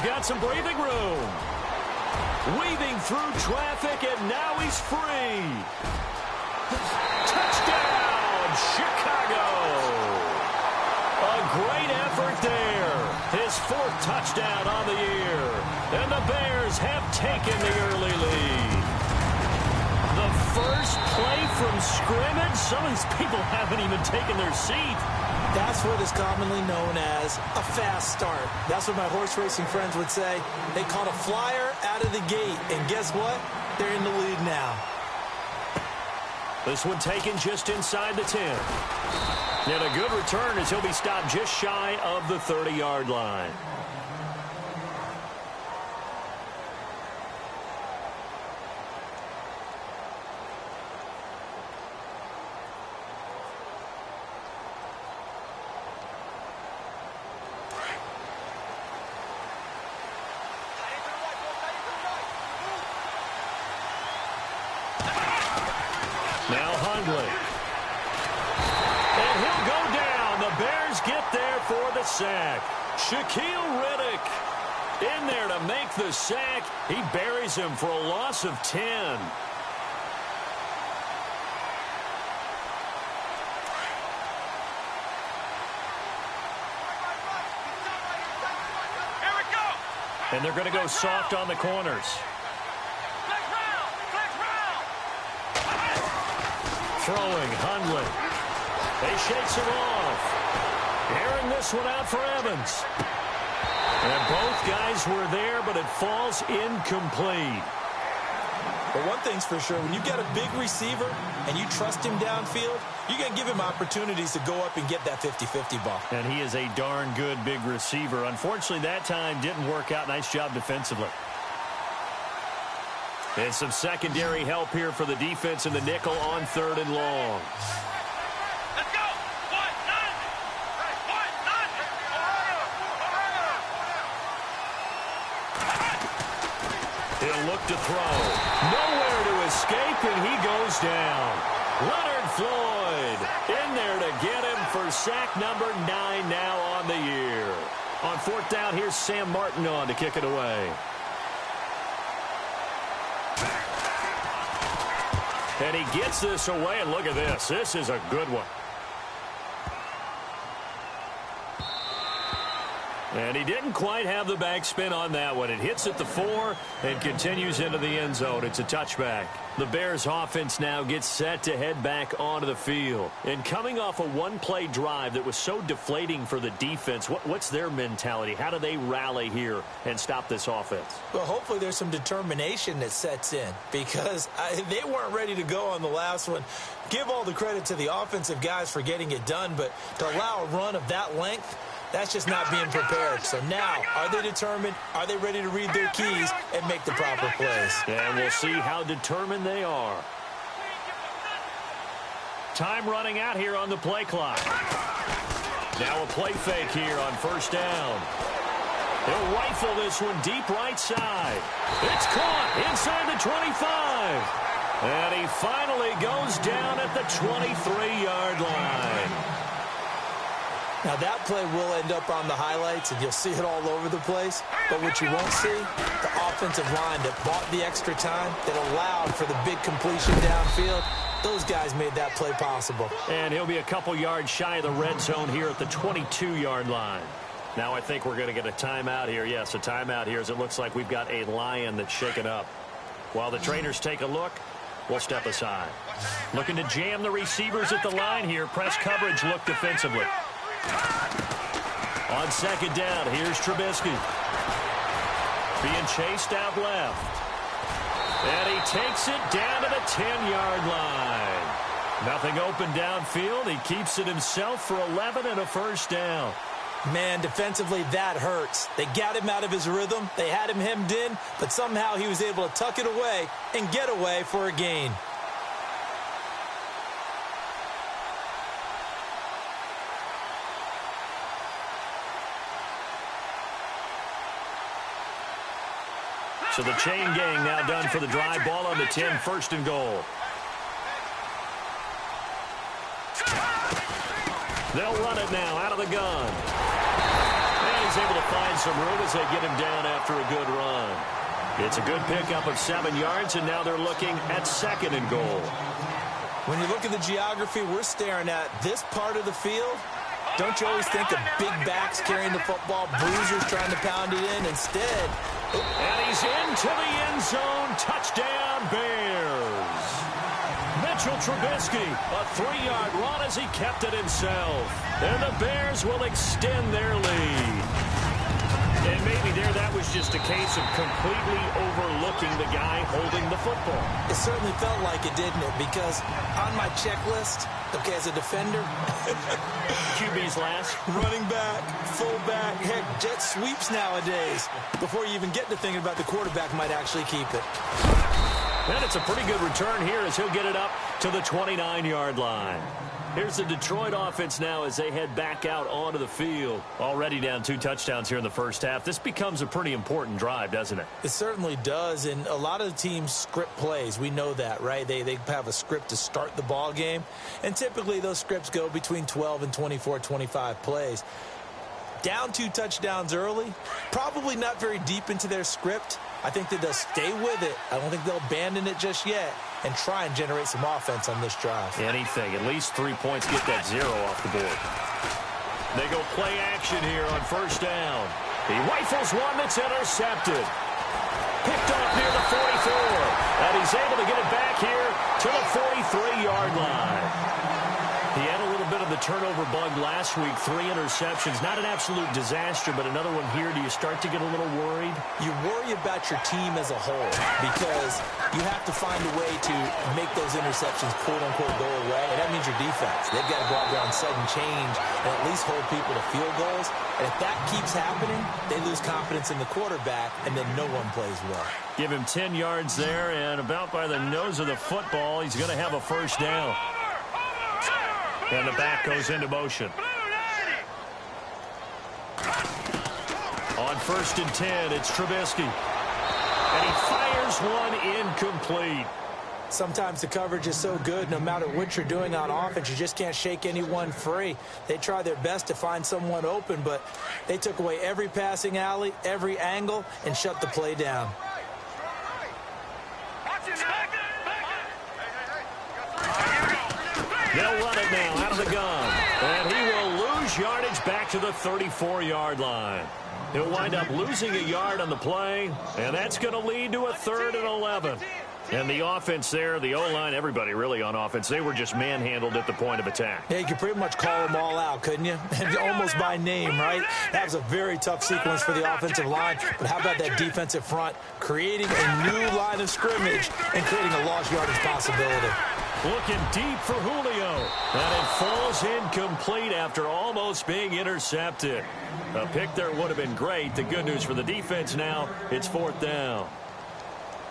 got some breathing room. Weaving through traffic, and now he's free. Touchdown, Chicago. A great effort there. His 4th touchdown on the year. And the Bears have taken the early lead. The first play from scrimmage. Some of these people haven't even taken their seat. That's what is commonly known as a fast start. That's what my horse racing friends would say. They caught a flyer out of the gate. And guess what? They're in the lead now. This one taken just inside the 10. And a good return as he'll be stopped just shy of the 30-yard line. Now Hundley. And he'll go down. The Bears get there for the sack. Shaquille Riddick in there to make the sack. He buries him for a loss of 10. And they're going to go soft on the corners. Throwing, Hundley. He shakes it off. Airing this one out for Evans. And both guys were there, but it falls incomplete. But one thing's for sure, when you get a big receiver and you trust him downfield, you're going to give him opportunities to go up and get that 50-50 ball. And he is a darn good big receiver. Unfortunately, that time didn't work out. Nice job defensively. And some secondary help here for the defense in the nickel on 3rd and long. Let's go! 1-9! He'll look to throw. Nowhere to escape, and he goes down. Leonard Floyd in there to get him for sack number 9 now on the year. On 4th down, here's Sam Martin on to kick it away. And he gets this away, and look at this. This is a good one. And he didn't quite have the backspin on that one. It hits at the 4 and continues into the end zone. It's a touchback. The Bears offense now gets set to head back onto the field. And coming off a one-play drive that was so deflating for the defense, what's their mentality? How do they rally here and stop this offense? Well, hopefully there's some determination that sets in because they weren't ready to go on the last one. Give all the credit to the offensive guys for getting it done, but to allow a run of that length, that's just not being prepared. So now, are they determined? Are they ready to read their keys and make the proper plays? And we'll see how determined they are. Time running out here on the play clock. Now a play fake here on 1st down. He'll rifle this one deep right side. It's caught inside the 25. And he finally goes down at the 23-yard line. Now, that play will end up on the highlights, and you'll see it all over the place. But what you won't see, the offensive line that bought the extra time, that allowed for the big completion downfield, those guys made that play possible. And he'll be a couple yards shy of the red zone here at the 22-yard line. Now I think we're going to get a timeout here. Yes, a timeout here as it looks like we've got a lion that's shaken up. While the trainers take a look, we'll step aside. Looking to jam the receivers at the line here. Press coverage look defensively. On 2nd down, here's Trubisky. Being chased out left. And he takes it down to the 10-yard line. Nothing open downfield. He keeps it himself for 11 and a 1st down. Man, defensively, that hurts. They got him out of his rhythm. They had him hemmed in, but somehow he was able to tuck it away and get away for a gain. So the chain gang now done for the drive. Ball on the 10, 1st and goal. They'll run it now out of the gun. And he's is able to find some room as they get him down after a good run. It's a good pickup of 7 yards, and now they're looking at 2nd and goal. When you look at the geography, we're staring at this part of the field. Don't you always think of big backs carrying the football, bruisers trying to pound it in? Instead, and he's into the end zone. Touchdown, Bears. Mitchell Trubisky, a 3-yard run as he kept it himself. And the Bears will extend their lead. And maybe that was just a case of completely overlooking the guy holding the football. It certainly felt like it, didn't it? Because on my checklist, okay, as a defender, QB's last. Running back, fullback, heck, jet sweeps nowadays. Before you even get to thinking about the quarterback might actually keep it. And it's a pretty good return here as he'll get it up to the 29-yard line. Here's the Detroit offense now as they head back out onto the field. Already down 2 touchdowns here in the first half. This becomes a pretty important drive, doesn't it? It certainly does, and a lot of the teams script plays. We know that, right? They have a script to start the ball game, and typically those scripts go between 12 and 24, 25 plays. Down 2 touchdowns early, probably not very deep into their script. I think that they'll stay with it. I don't think they'll abandon it just yet and try and generate some offense on this drive. Anything. At least 3 points. Get that 0 off the board. They go play action here on 1st down. He rifles one that's intercepted. Picked off near the 44. And he's able to get it back here to the 43-yard line. He had a little bit of the turnover bug last week. 3 interceptions. Not an absolute disaster, but another one here. Do you start to get a little worried? You worry about your team as a whole because you have to find a way to make those interceptions, quote-unquote, go away, and that means your defense. They've got to go out there on sudden change and at least hold people to field goals. And if that keeps happening, they lose confidence in the quarterback, and then no one plays well. Give him 10 yards there, and about by the nose of the football, he's going to have a 1st down. And the back goes into motion. On 1st and 10, it's Trubisky. And he fires one incomplete. Sometimes the coverage is so good, no matter what you're doing on offense, you just can't shake anyone free. They try their best to find someone open, but they took away every passing alley, every angle, and shut the play down. They'll run it now out of the gun. And he will lose yardage back to the 34-yard line. He'll wind up losing a yard on the play, and that's going to lead to a 3rd and 11. And the offense there, the O-line, everybody really on offense, they were just manhandled at the point of attack. Yeah, you could pretty much call them all out, couldn't you? Almost by name, right? That was a very tough sequence for the offensive line. But how about that defensive front creating a new line of scrimmage and creating a lost yardage possibility? Looking deep for Julio. And it falls incomplete after almost being intercepted. A pick there would have been great. The good news for the defense now, it's 4th down.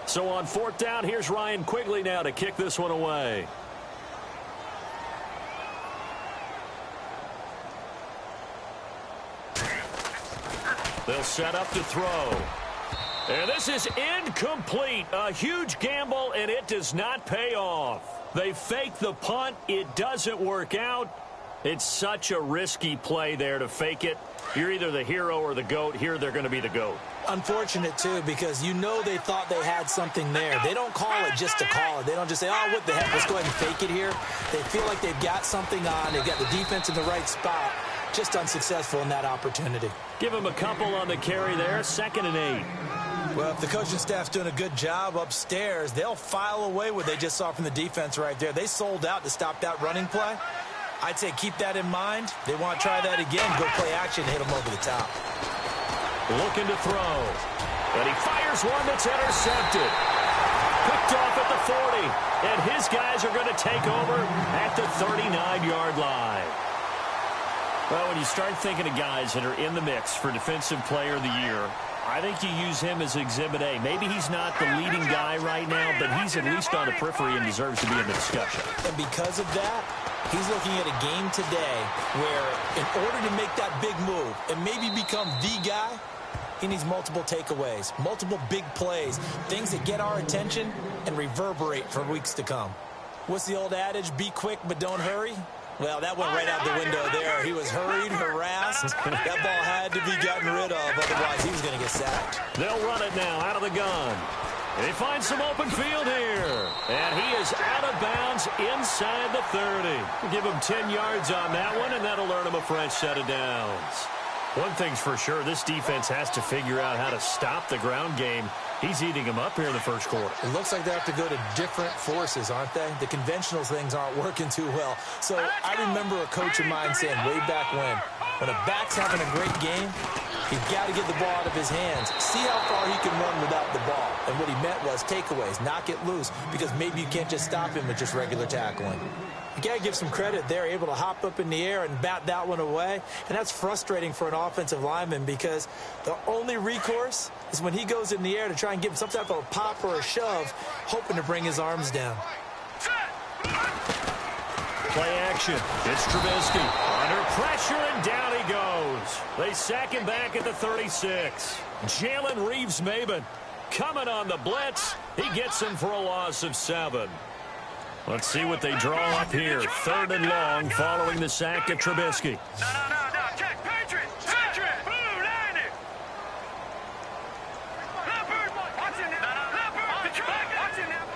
So on 4th down, here's Ryan Quigley now to kick this one away. They'll set up to throw. And this is incomplete. A huge gamble, and it does not pay off. They fake the punt. It doesn't work out. It's such a risky play there to fake it. You're either the hero or the GOAT. Here they're going to be the GOAT. Unfortunate, too, because you know they thought they had something there. They don't call it just to call it. They don't just say, oh, what the heck, let's go ahead and fake it here. They feel like they've got something on. They've got the defense in the right spot. Just unsuccessful in that opportunity. Give them a couple on the carry there. 2nd and 8. Well, if the coaching staff's doing a good job upstairs, they'll file away what they just saw from the defense right there. They sold out to stop that running play. I'd say keep that in mind. They want to try that again, go play action, hit them over the top. Looking to throw. And he fires one that's intercepted. Picked off at the 40. And his guys are going to take over at the 39-yard line. Well, when you start thinking of guys that are in the mix for Defensive Player of the Year, I think you use him as Exhibit A. Maybe he's not the leading guy right now, but he's at least on the periphery and deserves to be in the discussion. And because of that, he's looking at a game today where in order to make that big move and maybe become the guy, he needs multiple takeaways, multiple big plays, things that get our attention and reverberate for weeks to come. What's the old adage? Be quick, but don't hurry. Well, that went right out the window there. He was hurried, harassed. That ball had to be gotten rid of, otherwise he was going to get sacked. They'll run it now out of the gun. And he finds some open field here. And he is out of bounds inside the 30. We'll give him 10 yards on that one, and that'll earn him a fresh set of downs. One thing's for sure, this defense has to figure out how to stop the ground game. He's eating them up here in the first quarter. It looks like they have to go to different forces, aren't they? The conventional things aren't working too well. So I remember a coach of mine saying way back when a back's having a great game, you've got to get the ball out of his hands. See how far he can run without the ball. And what he meant was takeaways, knock it loose, because maybe you can't just stop him with just regular tackling. You got to give some credit. They're able to hop up in the air and bat that one away. And that's frustrating for an offensive lineman because the only recourse is when he goes in the air to try and give him some type of a pop or a shove, hoping to bring his arms down. Play action. It's Trubisky. Under pressure, and down he goes. They sack him back at the 36. Jalen Reeves-Maybin coming on the blitz. He gets him for a loss of 7. Let's see what they draw up here. 3rd and long following the sack of Trubisky. No, check, Patriot, blue, line it. Leopard, watch it now, Leopard, watch it now.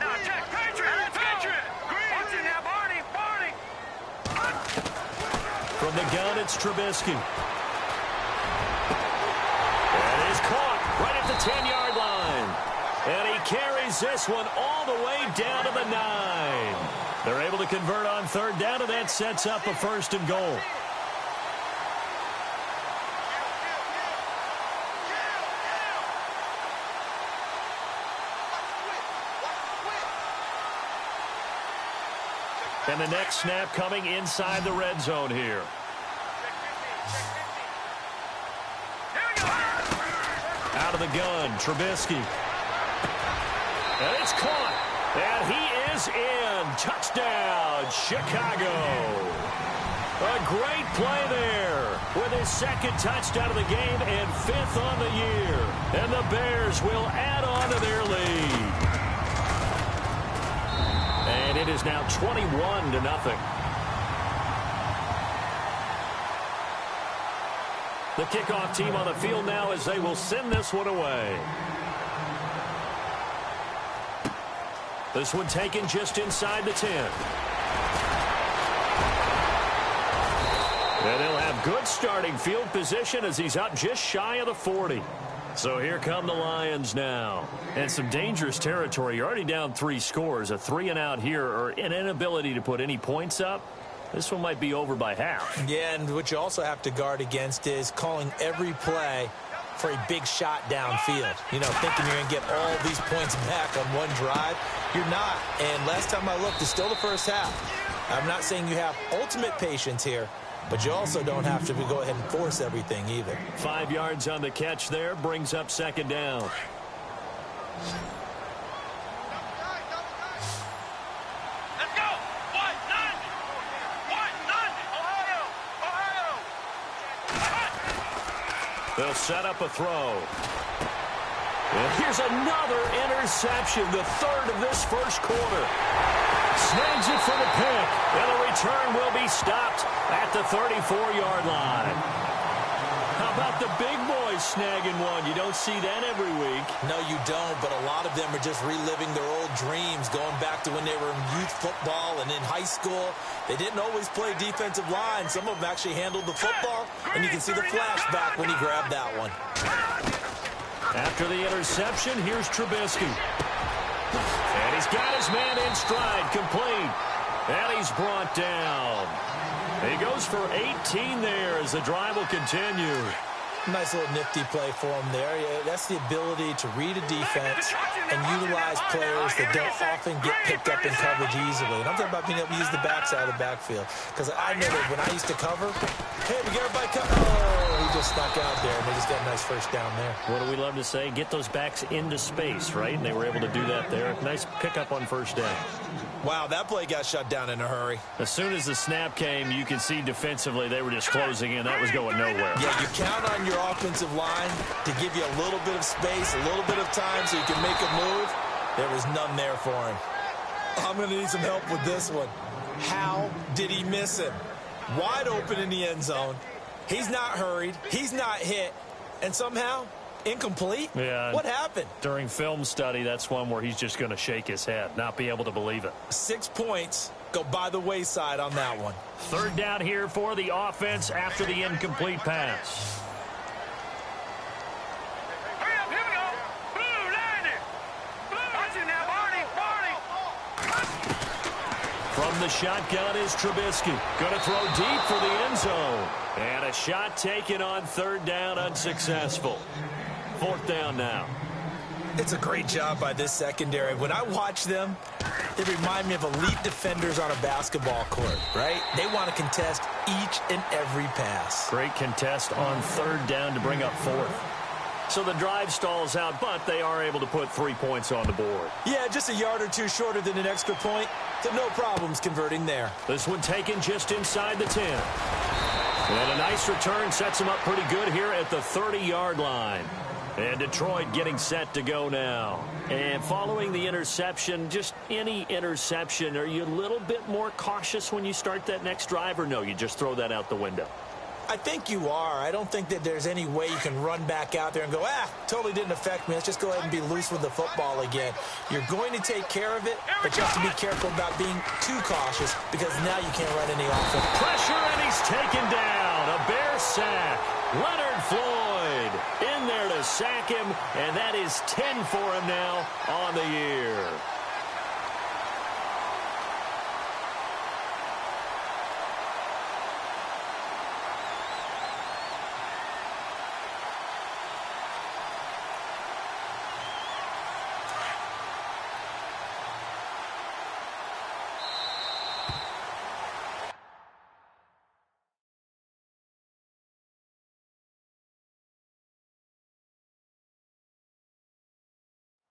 No, check, Patriot, green, watch it now, Barney. From the gun, it's Trubisky. And he's caught right at the 10-yard line. And he carries this one all the way down to the 9. They're able to convert on 3rd down, and that sets up a 1st and goal. And the next snap coming inside the red zone here. Out of the gun, Trubisky. And it's caught. And he is in. Touchdown, Chicago. A great play there with his 2nd touchdown of the game and 5th on the year. And the Bears will add on to their lead. And it is now 21-0. The kickoff team on the field now as they will send this one away. This one taken just inside the 10. And he'll have good starting field position as he's up just shy of the 40. So here come the Lions now. And some dangerous territory. You're already down 3 scores. A 3-and-out here or an inability to put any points up. This one might be over by half. Yeah, and what you also have to guard against is calling every play for a big shot downfield. You know, thinking you're going to get all these points back on one drive. You're not. And last time I looked, it's still the first half. I'm not saying you have ultimate patience here, but you also don't have to go ahead and force everything either. 5 yards on the catch there brings up 2nd down. Let's go. 1-9. Ohio. They'll set up a throw. And here's another interception, the 3rd of this first quarter. Snags it for the pick, and the return will be stopped at the 34-yard line. How about the big boys snagging one? You don't see that every week. No, you don't, but a lot of them are just reliving their old dreams, going back to when they were in youth football and in high school. They didn't always play defensive line. Some of them actually handled the football, and you can see the flashback when he grabbed that one. After the interception, here's Trubisky. And he's got his man in stride, complete. And he's brought down. He goes for 18 there as the drive will continue. Nice little nifty play for him there. Yeah, that's the ability to read a defense and utilize players that don't often get picked up in coverage easily. And I'm talking about being able to use the backside of the backfield. Because I know that when I used to cover, hey, we get everybody covered. Oh, he just snuck out there, and they just got a nice first down there. What do we love to say? Get those backs into space, right? And they were able to do that there. Nice pickup on 1st down. Wow, that play got shut down in a hurry. As soon as the snap came, you can see defensively they were just closing in. That was going nowhere. Yeah, you count on your offensive line to give you a little bit of space, a little bit of time so you can make a move. There was none there for him. I'm going to need some help with this one. How did he miss him? Wide open in the end zone. He's not hurried. He's not hit. And somehow, incomplete? Yeah. What happened? During film study, that's one where he's just going to shake his head, not be able to believe it. 6 points go by the wayside on that one. Third down here for the offense after the incomplete pass. Hurry up, here we go. Blue, line it. Blue. Watch it now, Barney. From the shotgun is Trubisky. Going to throw deep for the end zone. And a shot taken on third down, unsuccessful. Fourth down now. It's a great job by this secondary. When I watch them, they remind me of elite defenders on a basketball court, right? They want to contest each and every pass. Great contest on third down to bring up fourth. So the drive stalls out, but they are able to put 3 points on the board. Yeah, just a yard or two shorter than an extra point, so no problems converting there. This one taken just inside the 10. And a nice return sets them up pretty good here at the 30-yard line. And Detroit getting set to go now. And following the interception, just any interception, are you a little bit more cautious when you start that next drive, or no, you just throw that out the window? I think you are. I don't think that there's any way you can run back out there and go, totally didn't affect me. Let's just go ahead and be loose with the football again. You're going to take care of it, but you have to be careful about being too cautious because now you can't run any offense. Pressure, and he's taken down. A Bear sack. Leonard Floyd in there to sack him, and that is 10 for him now on the year.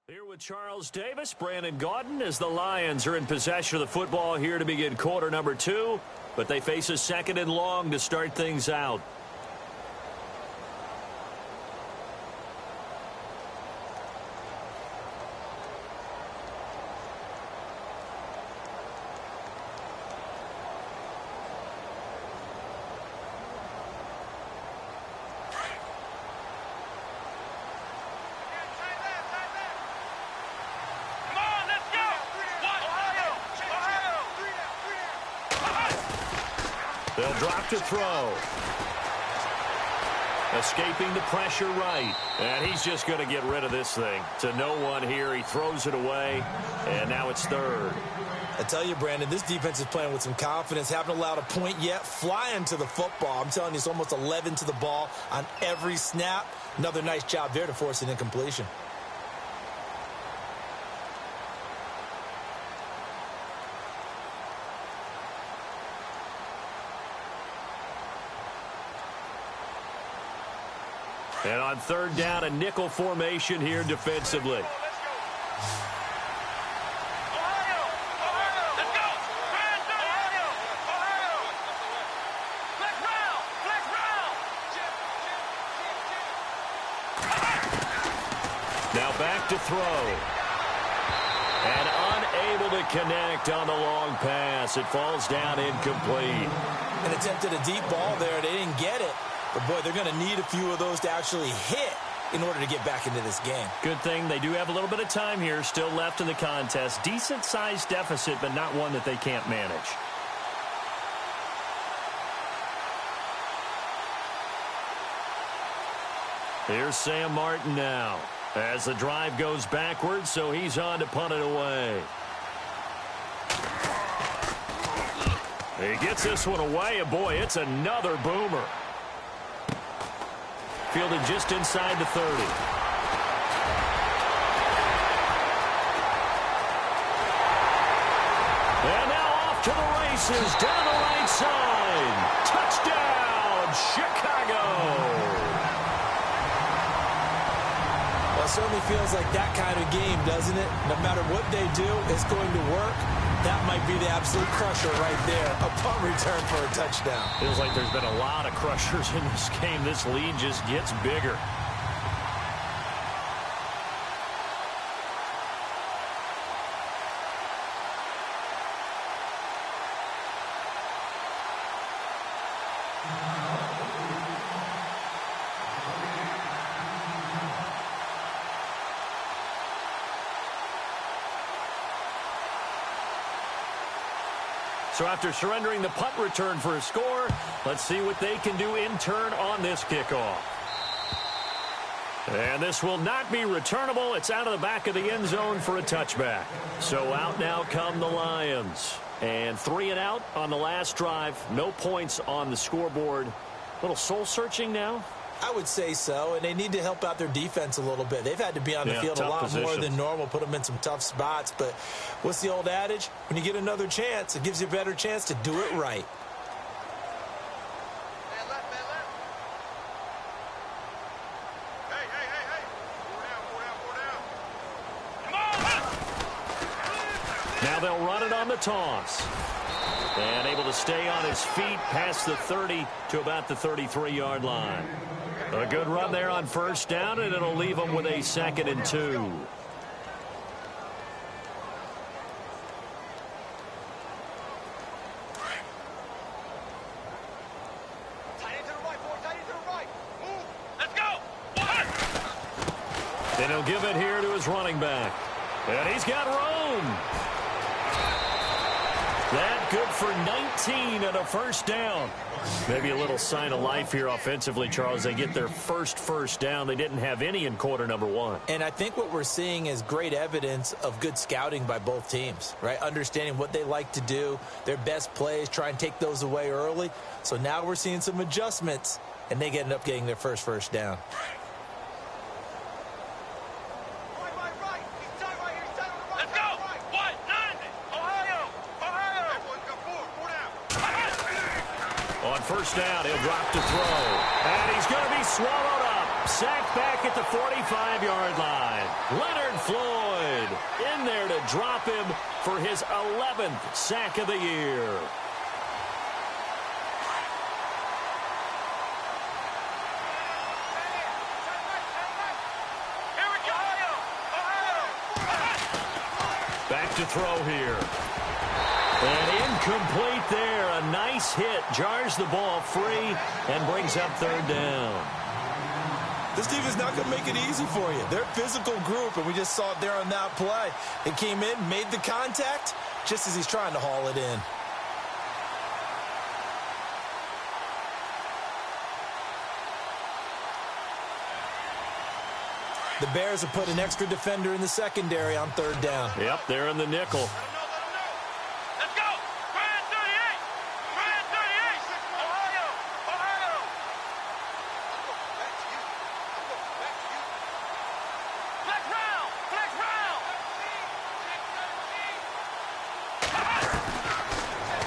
Here with Charles Davis, Brandon Gaudin, as the Lions are in possession of the football here to begin quarter number 2, but they face a second and long to start things out. They'll drop to throw. Escaping the pressure right. And he's just going to get rid of this thing. To no one here. He throws it away. And now it's third. I tell you, Brandon, this defense is playing with some confidence. Haven't allowed a point yet. Flying to the football. I'm telling you, it's almost 11 to the ball on every snap. Another nice job there to force an incompletion. And on third down, a nickel formation here defensively. Now back to throw. And unable to connect on the long pass. It falls down incomplete. And attempted a deep ball there. They didn't get it. But, boy, they're going to need a few of those to actually hit in order to get back into this game. Good thing they do have a little bit of time here still left in the contest. Decent-sized deficit, but not one that they can't manage. Here's Sam Martin now as the drive goes backwards, so he's on to punt it away. He gets this one away, and boy, it's another boomer. Fielded just inside the 30. And now off to the races, down the right side. Touchdown, Chicago. Well, it certainly feels like that kind of game, doesn't it? No matter what they do, it's going to work. That might be the absolute crusher right there. A punt return for a touchdown. Feels like there's been a lot of crushers in this game. This lead just gets bigger. So after surrendering the punt return for a score, let's see what they can do in turn on this kickoff. And this will not be returnable. It's out of the back of the end zone for a touchback. So out now come the Lions. And 3 and out on the last drive. No points on the scoreboard. A little soul-searching now? I would say so, and they need to help out their defense a little bit. They've had to be on the field a lot more than normal, put them in some tough spots. But what's the old adage? When you get another chance, it gives you a better chance to do it right. Now they'll run it on the toss. And able to stay on his feet past the 30 to about the 33-yard line. A good run there on first down, and it'll leave them with a 2nd and 2. Then he'll give it here to his running back. And he's got room. That good for 19 and a first down. Maybe a little sign of life here offensively, Charles. They get their first down. They didn't have any in quarter number 1. And I think what we're seeing is great evidence of good scouting by both teams, right? Understanding what they like to do, their best plays, try and take those away early. So now we're seeing some adjustments, and they end up getting their first down. First down, he'll drop to throw. And he's going to be swallowed up. Sacked back at the 45-yard line. Leonard Floyd in there to drop him for his 11th sack of the year. Back to throw here. And incomplete there. A nice hit. Jars the ball free and brings up 3rd down. This team is not going to make it easy for you. They're a physical group, and we just saw it there on that play. It came in, made the contact, just as he's trying to haul it in. The Bears have put an extra defender in the secondary on 3rd down. Yep, they're in the nickel.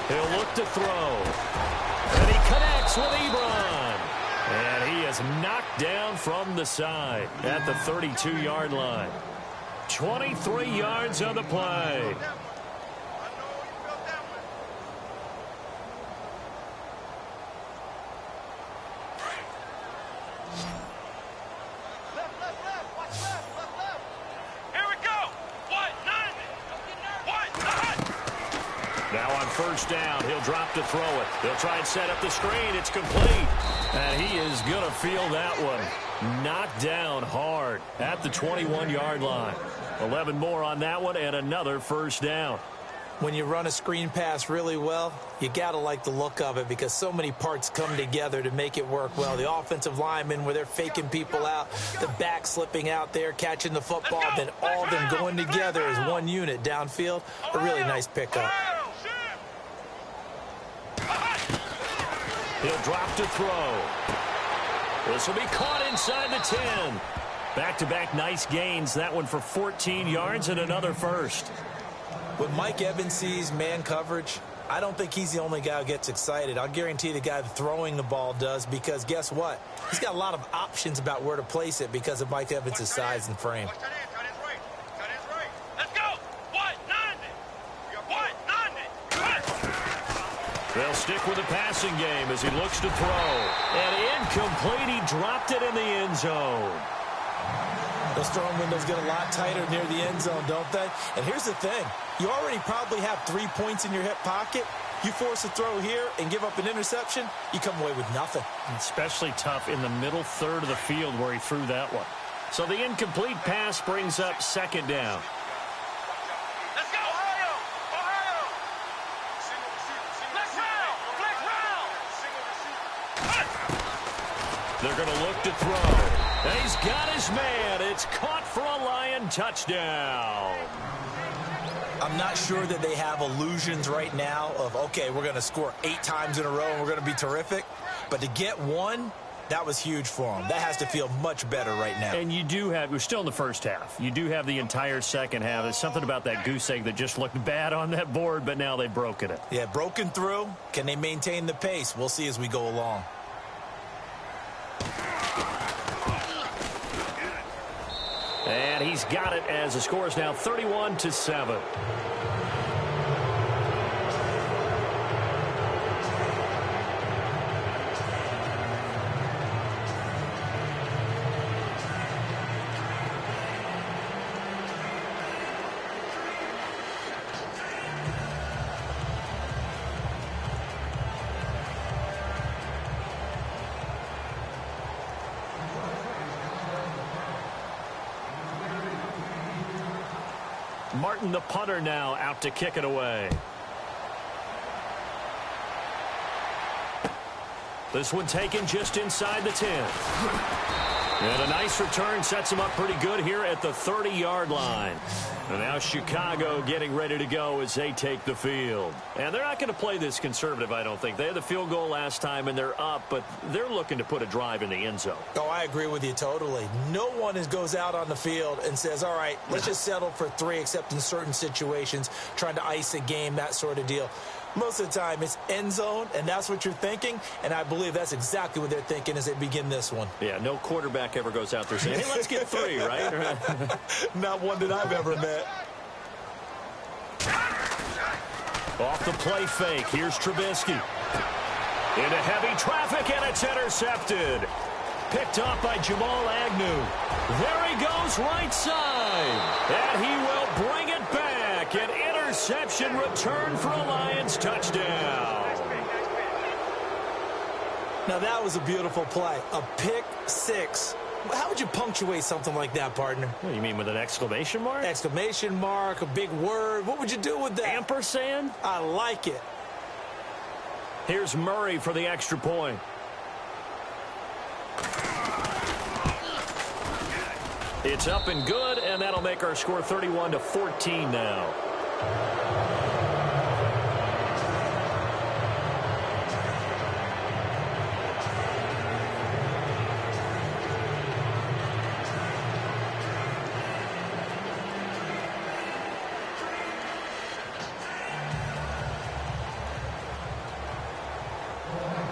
He'll look to throw. And he connects with Ebron. And he is knocked down from the side at the 32-yard line. 23 yards on the play. First down, he'll drop to throw it. He'll try and set up the screen. It's complete. And he is going to feel that one. Knocked down hard at the 21-yard line. 11 more on that one and another first down. When you run a screen pass really well, you got to like the look of it because so many parts come together to make it work well. The offensive linemen where they're faking people out, the back slipping out there, catching the football, then all of them going together as one unit downfield. A really nice pickup. He'll drop to throw. This will be caught inside the 10. Back-to-back nice gains. That one for 14 yards and another first. When Mike Evans sees man coverage, I don't think he's the only guy who gets excited. I'll guarantee the guy throwing the ball does because guess what? He's got a lot of options about where to place it because of Mike Evans' size and frame. They'll stick with the passing game as he looks to throw. And incomplete. He dropped it in the end zone. Those throwing windows get a lot tighter near the end zone, don't they? And here's the thing. You already probably have 3 points in your hip pocket. You force a throw here and give up an interception, you come away with nothing. Especially tough in the middle third of the field where he threw that one. So the incomplete pass brings up 2nd down. Let's go, Ohio! Ohio! They're going to look to throw. And he's got his man. It's caught for a Lion touchdown. I'm not sure that they have illusions right now of, okay, we're going to score 8 times in a row and we're going to be terrific. But to get one, that was huge for them. That has to feel much better right now. And you do have, we're still in the first half. You do have the entire second half. There's something about that goose egg that just looked bad on that board, but now they've broken it. Yeah, broken through. Can they maintain the pace? We'll see as we go along. And he's got it as the score is now 31-7. Martin, the punter, now out to kick it away. This one taken just inside the 10. And a nice return sets him up pretty good here at the 30-yard line. And now Chicago getting ready to go as they take the field. And they're not going to play this conservative, I don't think. They had the field goal last time, and they're up, but they're looking to put a drive in the end zone. Oh, I agree with you totally. No one goes out on the field and says, all right, let's just settle for 3, except in certain situations, trying to ice a game, that sort of deal. Most of the time, it's end zone, and that's what you're thinking, and I believe that's exactly what they're thinking as they begin this one. Yeah, no quarterback ever goes out there saying, hey, let's get 3, right? Not one that I've ever met. Off the play fake, here's Trubisky. Into heavy traffic, and it's intercepted. Picked off by Jamal Agnew. There he goes, right side. And he will bring it back. An interception return for a Lions touchdown. Now, that was a beautiful play. A pick 6. How would you punctuate something like that, partner? What, you mean with an exclamation mark? Exclamation mark, a big word. What would you do with that? Ampersand? I like it. Here's Murray for the extra point. It's up and good, and that'll make our score 31-14 now.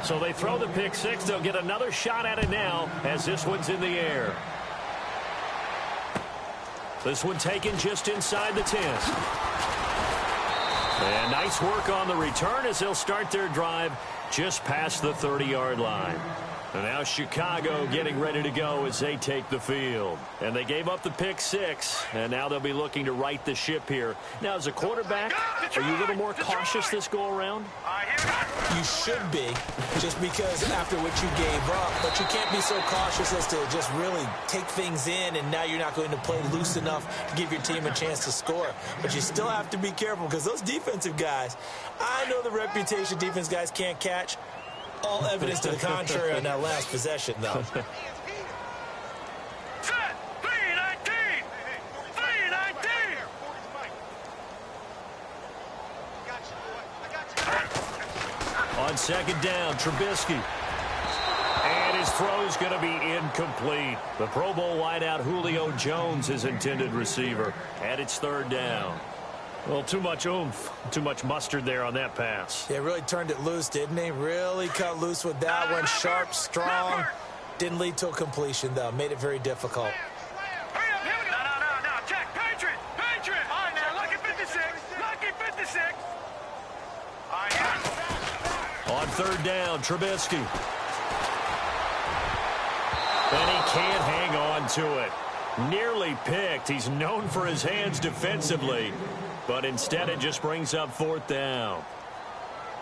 So they throw the pick 6. They'll get another shot at it now as this one's in the air. This one taken just inside the 10. And nice work on the return as they'll start their drive just past the 30-yard line. And now Chicago getting ready to go as they take the field. And they gave up the pick 6, and now they'll be looking to right the ship here. Now, as a quarterback, are you a little more cautious this go-around? You should be, just because after what you gave up. But you can't be so cautious as to just really take things in, and now you're not going to play loose enough to give your team a chance to score. But you still have to be careful, because those defensive guys, I know the reputation defense guys can't catch. All evidence to the contrary on that last possession, though. On second down, Trubisky. And his throw's going to be incomplete. The Pro Bowl wideout Julio Jones, his intended receiver. And it's third down. Well, too much oomph, too much mustard there on that pass. Yeah, really turned it loose, didn't he? Really cut loose with that one. Sharp, strong. Didn't lead to a completion, though. Made it very difficult. No. Check. Patriot. All right, now, lucky 56. Lucky 56. All right, yeah. On third down, Trubisky. And he can't hang on to it. Nearly picked. He's known for his hands defensively. But instead, it just brings up fourth down.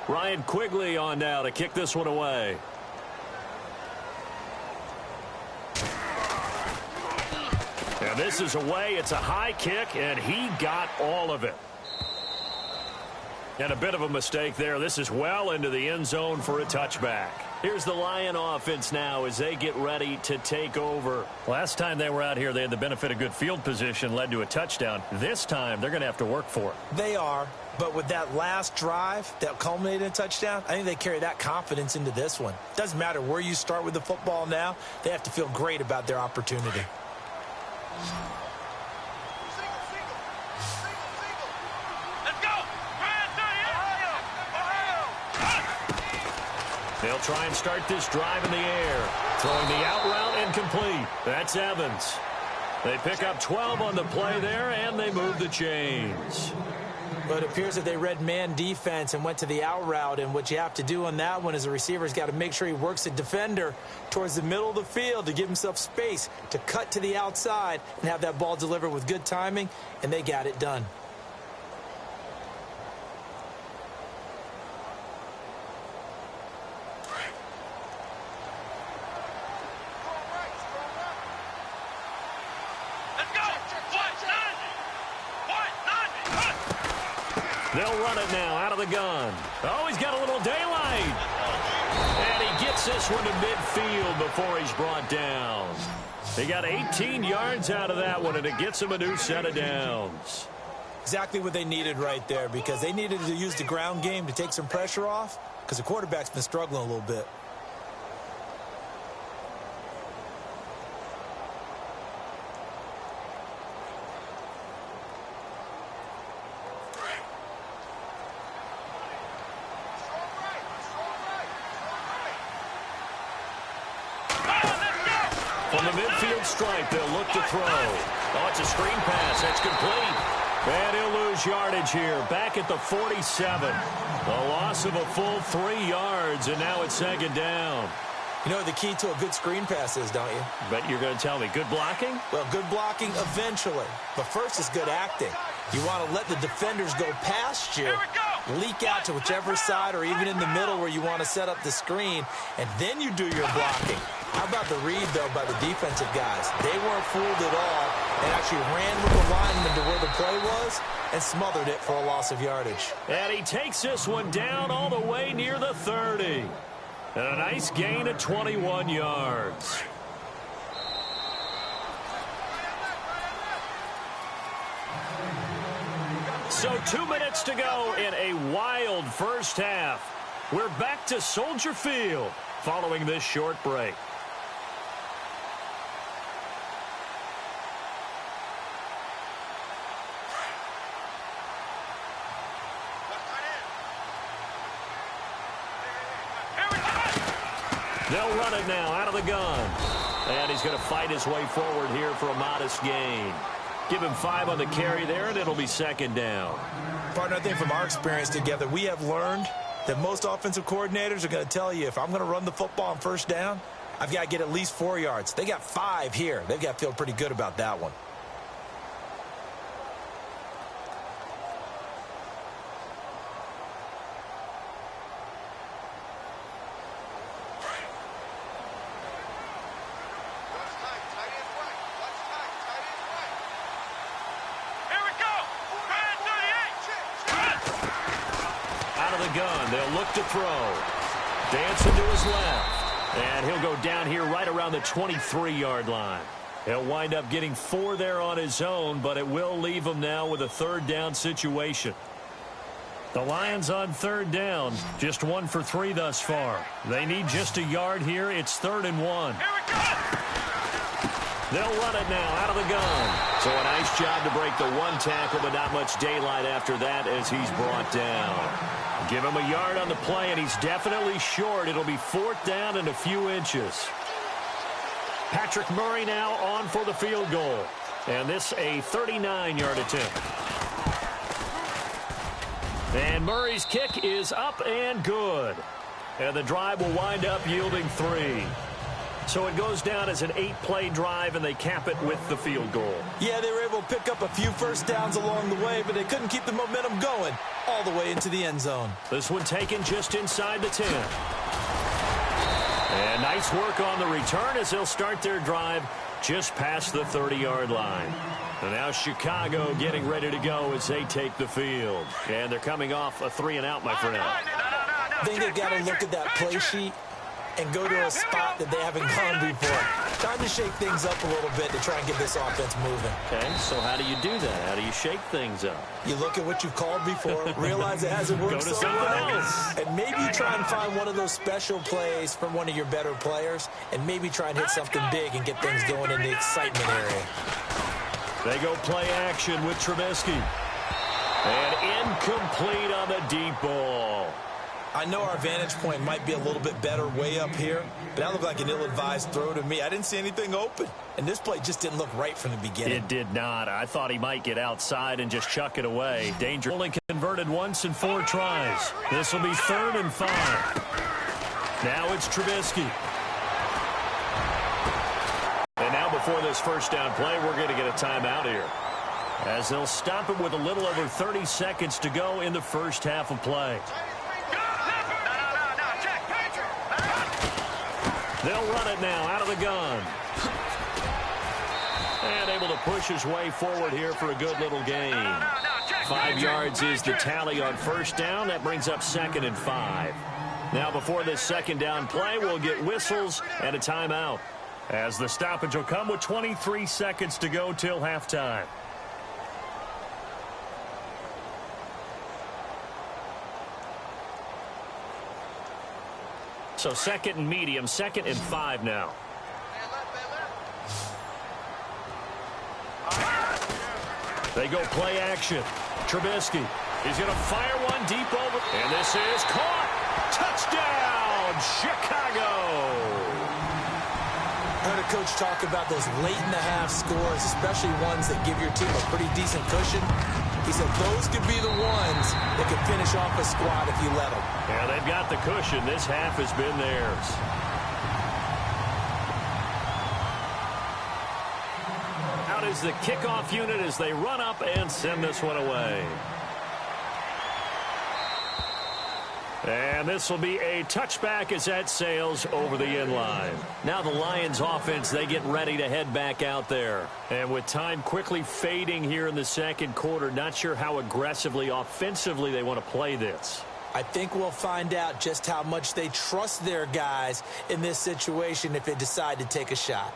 Ryan Quigley on now to kick this one away. And this is away. It's a high kick, and he got all of it. And a bit of a mistake there. This is well into the end zone for a touchback. Here's the Lion offense now as they get ready to take over. Last time they were out here, they had the benefit of good field position, led to a touchdown. This time, they're going to have to work for it. They are, but with that last drive that culminated in a touchdown, I think they carry that confidence into this one. Doesn't matter where you start with the football now, they have to feel great about their opportunity. They'll try and start this drive in the air. Throwing the out route and complete. That's Evans. They pick up 12 on the play there, and they move the chains. But it appears that they read man defense and went to the out route, and what you have to do on that one is the receiver's got to make sure he works the defender towards the middle of the field to give himself space to cut to the outside and have that ball delivered with good timing, and they got it done. They'll run it now out of the gun. Oh, he's got a little daylight. And he gets this one to midfield before he's brought down. He got 18 yards out of that one, and it gets him a new set of downs. Exactly what they needed right there, because they needed to use the ground game to take some pressure off, because the quarterback's been struggling a little bit. From the midfield stripe, they'll look to throw. Oh, it's a screen pass. That's complete. And he'll lose yardage here. Back at the 47. A loss of a full 3 yards, and now it's second down. You know what the key to a good screen pass is, don't you? But you're going to tell me, good blocking? Well, good blocking eventually. But first is good acting. You want to let the defenders go past you, leak out to whichever side or even in the middle where you want to set up the screen, and then you do your blocking. How about the read, though, by the defensive guys? They weren't fooled at all and actually ran with the lineman to where the play was and smothered it for a loss of yardage. And he takes this one down all the way near the 30. And a nice gain of 21 yards. So 2 minutes to go in a wild first half. We're back to Soldier Field following this short break. They'll run it now out of the gun. And he's going to fight his way forward here for a modest gain. Give him 5 on the carry there, and it'll be second down. Partner, I think from our experience together, we have learned that most offensive coordinators are going to tell you, if I'm going to run the football on first down, I've got to get at least 4 yards. They got 5 here. They've got to feel pretty good about that one. They'll look to throw. Dancing to his left. And he'll go down here right around the 23-yard line. He'll wind up getting 4 there on his own, but it will leave him now with a third down situation. The Lions on third down, just 1 for 3 thus far. They need just a yard here. It's 3rd and 1. They'll run it now out of the gun. So a nice job to break the 1 tackle, but not much daylight after that as he's brought down. Give him a yard on the play, and he's definitely short. It'll be 4th down and a few inches. Patrick Murray now on for the field goal. And this a 39-yard attempt. And Murray's kick is up and good. And the drive will wind up yielding 3. So it goes down as an 8-play drive, and they cap it with the field goal. Yeah, they were able to pick up a few first downs along the way, but they couldn't keep the momentum going all the way into the end zone. This one taken just inside the 10. And nice work on the return as they'll start their drive just past the 30-yard line. And now Chicago getting ready to go as they take the field. And they're coming off a 3-and-out, my friend. I think they've got to look at that play sheet and go to a spot that they haven't gone before. Time to shake things up a little bit to try and get this offense moving. Okay, so how do you do that? How do you shake things up? You look at what you've called before, realize it hasn't worked so well, and maybe you try and find one of those special plays from one of your better players, and maybe try and hit something big and get things going in the excitement area. They go play action with Trubisky. And incomplete on the deep ball. I know our vantage point might be a little bit better way up here, but that looked like an ill-advised throw to me. I didn't see anything open, and this play just didn't look right from the beginning. It did not. I thought he might get outside and just chuck it away. Danger. Only converted once in 4 tries. This will be 3rd and 5. Now it's Trubisky. And now before this first down play, we're going to get a timeout here, as they'll stop it with a little over 30 seconds to go in the first half of play. They'll run it now out of the gun. And able to push his way forward here for a good little gain. 5 yards is the tally on first down. That brings up 2nd and 5. Now before this second down play, we'll get whistles and a timeout, as the stoppage will come with 23 seconds to go till halftime. So 2nd and medium, 2nd and 5 now. They go play action. Trubisky. He's going to fire one deep over. And this is caught. Touchdown, Chicago. I heard a coach talk about those late-in-the-half scores, especially ones that give your team a pretty decent cushion. He said those could be the ones that could finish off a squad if you let them. Yeah, they've got the cushion. This half has been theirs. Out is the kickoff unit as they run up and send this one away. And this will be a touchback as that sails over the end line. Now the Lions offense, they get ready to head back out there. And with time quickly fading here in the second quarter, not sure how aggressively, offensively they want to play this. I think we'll find out just how much they trust their guys in this situation if they decide to take a shot.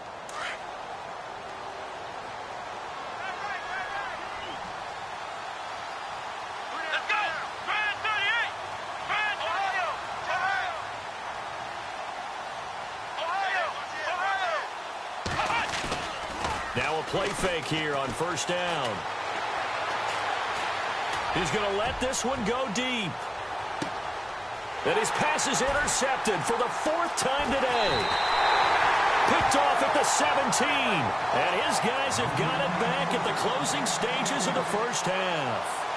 Now a play fake here on first down. He's going to let this one go deep. And his pass is intercepted for the 4th time today. Picked off at the 17. And his guys have got it back at the closing stages of the first half.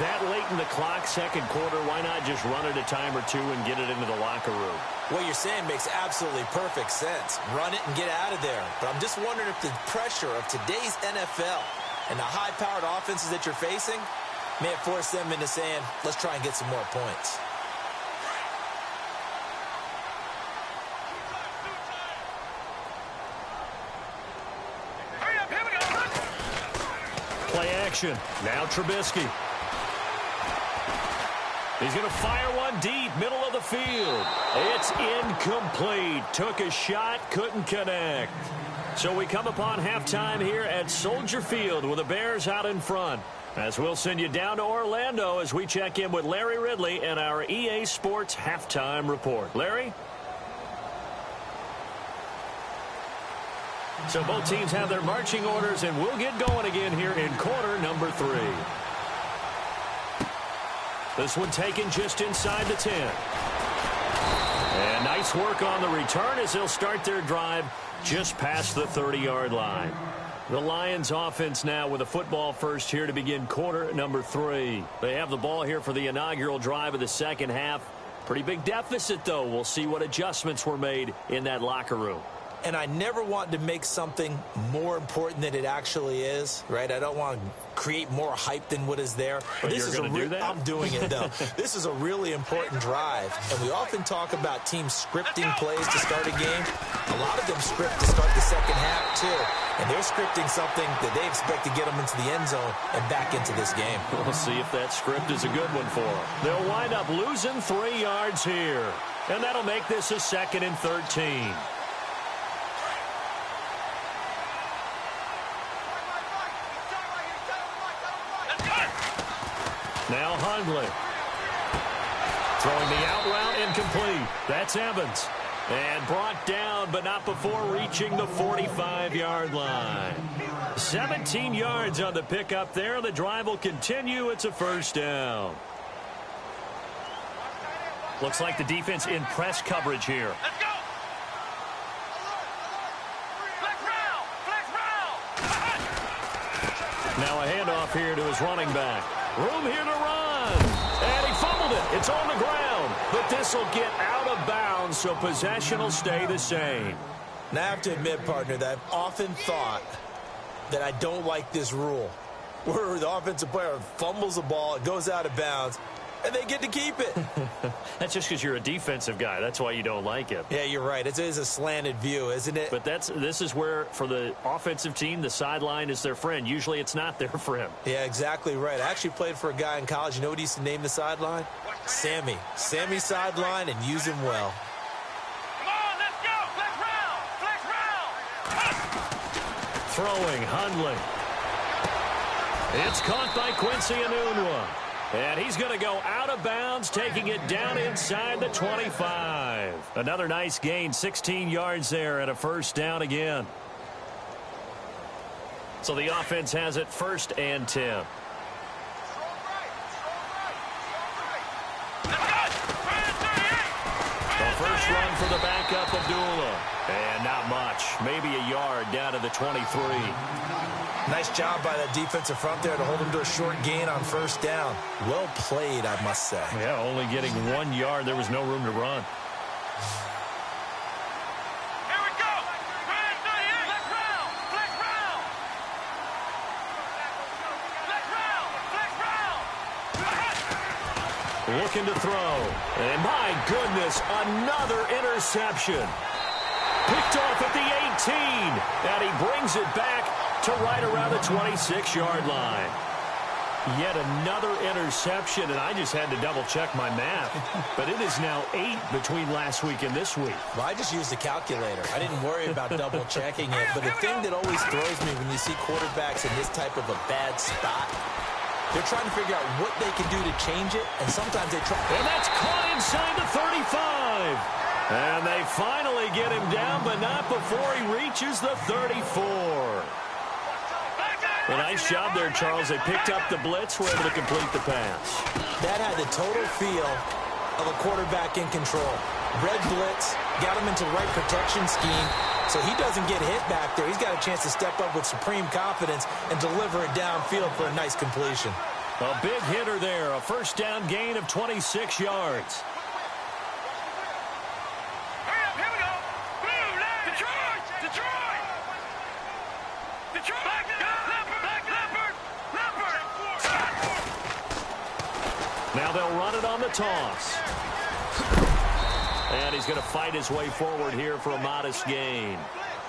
That late in the clock, second quarter, why not just run it a time or two and get it into the locker room? What you're saying makes absolutely perfect sense. Run it and get out of there. But I'm just wondering if the pressure of today's NFL and the high-powered offenses that you're facing may have forced them into saying, let's try and get some more points. Play action. Now Trubisky. He's going to fire one deep, middle of the field. It's incomplete. Took a shot, couldn't connect. So we come upon halftime here at Soldier Field with the Bears out in front. As we'll send you down to Orlando as we check in with Larry Ridley and our EA Sports Halftime Report. Larry? So both teams have their marching orders, and we'll get going again here in quarter number 3. This one taken just inside the 10. And nice work on the return as they'll start their drive just past the 30-yard line. The Lions offense now with a football first here to begin quarter number 3. They have the ball here for the inaugural drive of the second half. Pretty big deficit, though. We'll see what adjustments were made in that locker room. And I never want to make something more important than it actually is, right? I don't want to create more hype than what is there. But this is going to do that? I'm doing it, though. This is a really important drive. And we often talk about teams scripting plays to start a game. A lot of them script to start the second half, too. And they're scripting something that they expect to get them into the end zone and back into this game. We'll see if that script is a good one for them. They'll wind up losing 3 yards here. And that'll make this a 2nd and 13. Now Hundley. Throwing the out route incomplete. That's Evans. And brought down, but not before reaching the 45-yard line. 17 yards on the pickup there. The drive will continue. It's a 1st down. Looks like the defense in press coverage here. Let's go. Flex round. Flex round. Now a handoff here to his running back. Room here to run. And he fumbled it. It's on the ground. But this will get out of bounds, so possession will stay the same. Now, I have to admit, partner, that I've often thought that I don't like this rule, where the offensive player fumbles the ball, it goes out of bounds, and they get to keep it. That's just because you're a defensive guy. That's why you don't like it. Yeah, you're right. It is a slanted view, isn't it? But this is where, for the offensive team, the sideline is their friend. Usually it's not their friend. Yeah, exactly right. I actually played for a guy in college. You know what he used to name the sideline? Sammy. Sammy sideline, and use him well. Come on, let's go. Flex round. Flex round. Throwing, Hundley. It's caught by Quincy Enunwa. And he's going to go out of bounds, taking it down inside the 25. Another nice gain, 16 yards there, and a 1st down again. So the offense has it 1st and 10. First run for the backup, Abdullah. And not much. Maybe a yard down to the 23. Nice job by that defensive front there to hold him to a short gain on 1st down. Well played, I must say. Yeah, only getting 1 yard. There was no room to run. Here we go. Flex round. Flex round. Flex round. Flex round. Looking to throw. And my goodness, another interception. Picked off at the 18. And he brings it back to right around the 26-yard line. Yet another interception, and I just had to double-check my math. But it is now 8 between last week and this week. Well, I just used a calculator. I didn't worry about double-checking it. But the thing that always throws me when you see quarterbacks in this type of a bad spot, they're trying to figure out what they can do to change it, and sometimes they try. And that's caught inside the 35. And they finally get him down, but not before he reaches the 34. A nice job there, Charles. They picked up the blitz, were able to complete the pass. That had the total feel of a quarterback in control. Red blitz, got him into the right protection scheme, so he doesn't get hit back there. He's got a chance to step up with supreme confidence and deliver it downfield for a nice completion. A big hitter there, a 1st down gain of 26 yards. Hurry up, here we go. Blue line. Detroit. Detroit. Detroit. Now they'll run it on the toss. And he's going to fight his way forward here for a modest gain.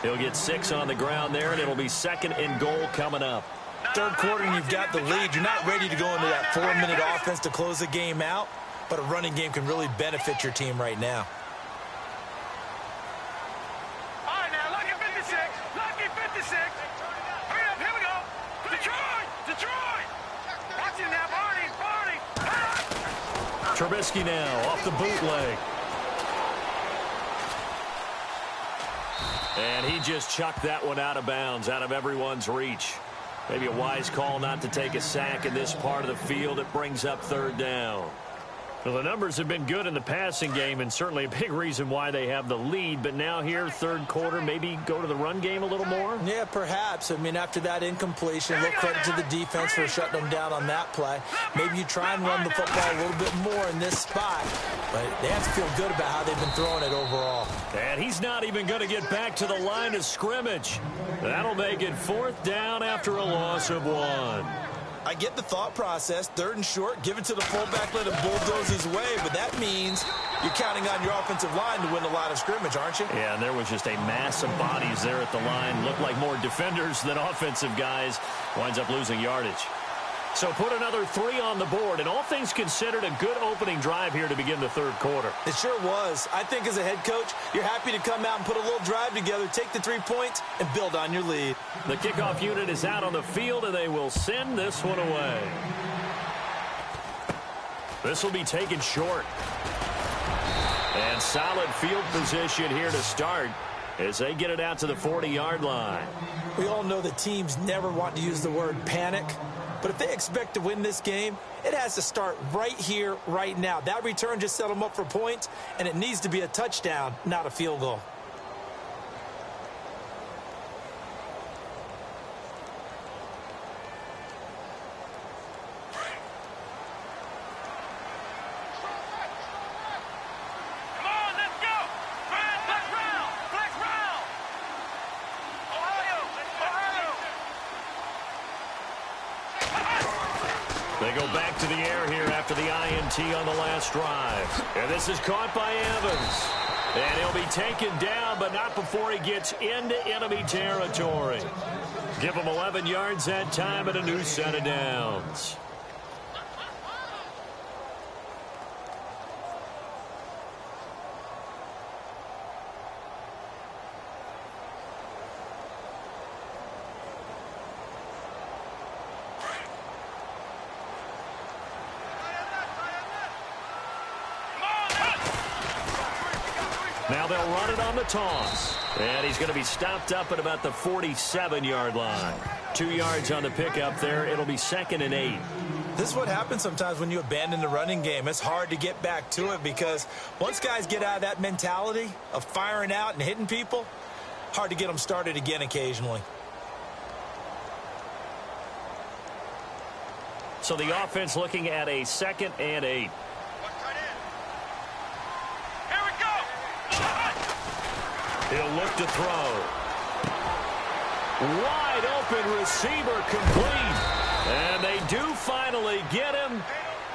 He'll get 6 on the ground there, and it'll be 2nd and goal coming up. 3rd quarter, and you've got the lead. You're not ready to go into that 4-minute offense to close the game out, but a running game can really benefit your team right now. All right, now, lucky 56. Lucky 56. Hurry up, here we go. Detroit. Detroit. Watch it now, Barney. Barney. Trubisky now off the bootleg. And he just chucked that one out of bounds, out of everyone's reach. Maybe a wise call not to take a sack in this part of the field. It brings up 3rd down. Well, the numbers have been good in the passing game, and certainly a big reason why they have the lead. But now here, 3rd quarter, maybe go to the run game a little more? Yeah, perhaps. I mean, after that incompletion, a little credit to the defense for shutting them down on that play. Maybe you try and run the football a little bit more in this spot. But they have to feel good about how they've been throwing it overall. And he's not even going to get back to the line of scrimmage. That'll make it 4th down after a loss of 1. I get the thought process. 3rd and short, give it to the fullback, let him bulldoze his way. But that means you're counting on your offensive line to win the line of scrimmage, aren't you? Yeah, and there was just a mass of bodies there at the line. Looked like more defenders than offensive guys. Winds up losing yardage. So put another 3 on the board, and all things considered, a good opening drive here to begin the third quarter. It sure was. I think as a head coach, you're happy to come out and put a little drive together, take the 3 points, and build on your lead. The kickoff unit is out on the field, and they will send this one away. This will be taken short. And solid field position here to start as they get it out to the 40-yard line. We all know that teams never want to use the word panic. But if they expect to win this game, it has to start right here, right now. That return just set them up for points, and it needs to be a touchdown, not a field goal. They go back to the air here after the INT on the last drive. And this is caught by Evans. And he'll be taken down, but not before he gets into enemy territory. Give him 11 yards that time and a new set of downs. Now they'll run it on the toss. And he's going to be stopped up at about the 47-yard line. 2 yards on the pickup there. It'll be 2nd and 8. This is what happens sometimes when you abandon the running game. It's hard to get back to it because once guys get out of that mentality of firing out and hitting people, hard to get them started again occasionally. So the offense looking at a 2nd and 8. He'll look to throw. Wide open receiver complete. And they do finally get him,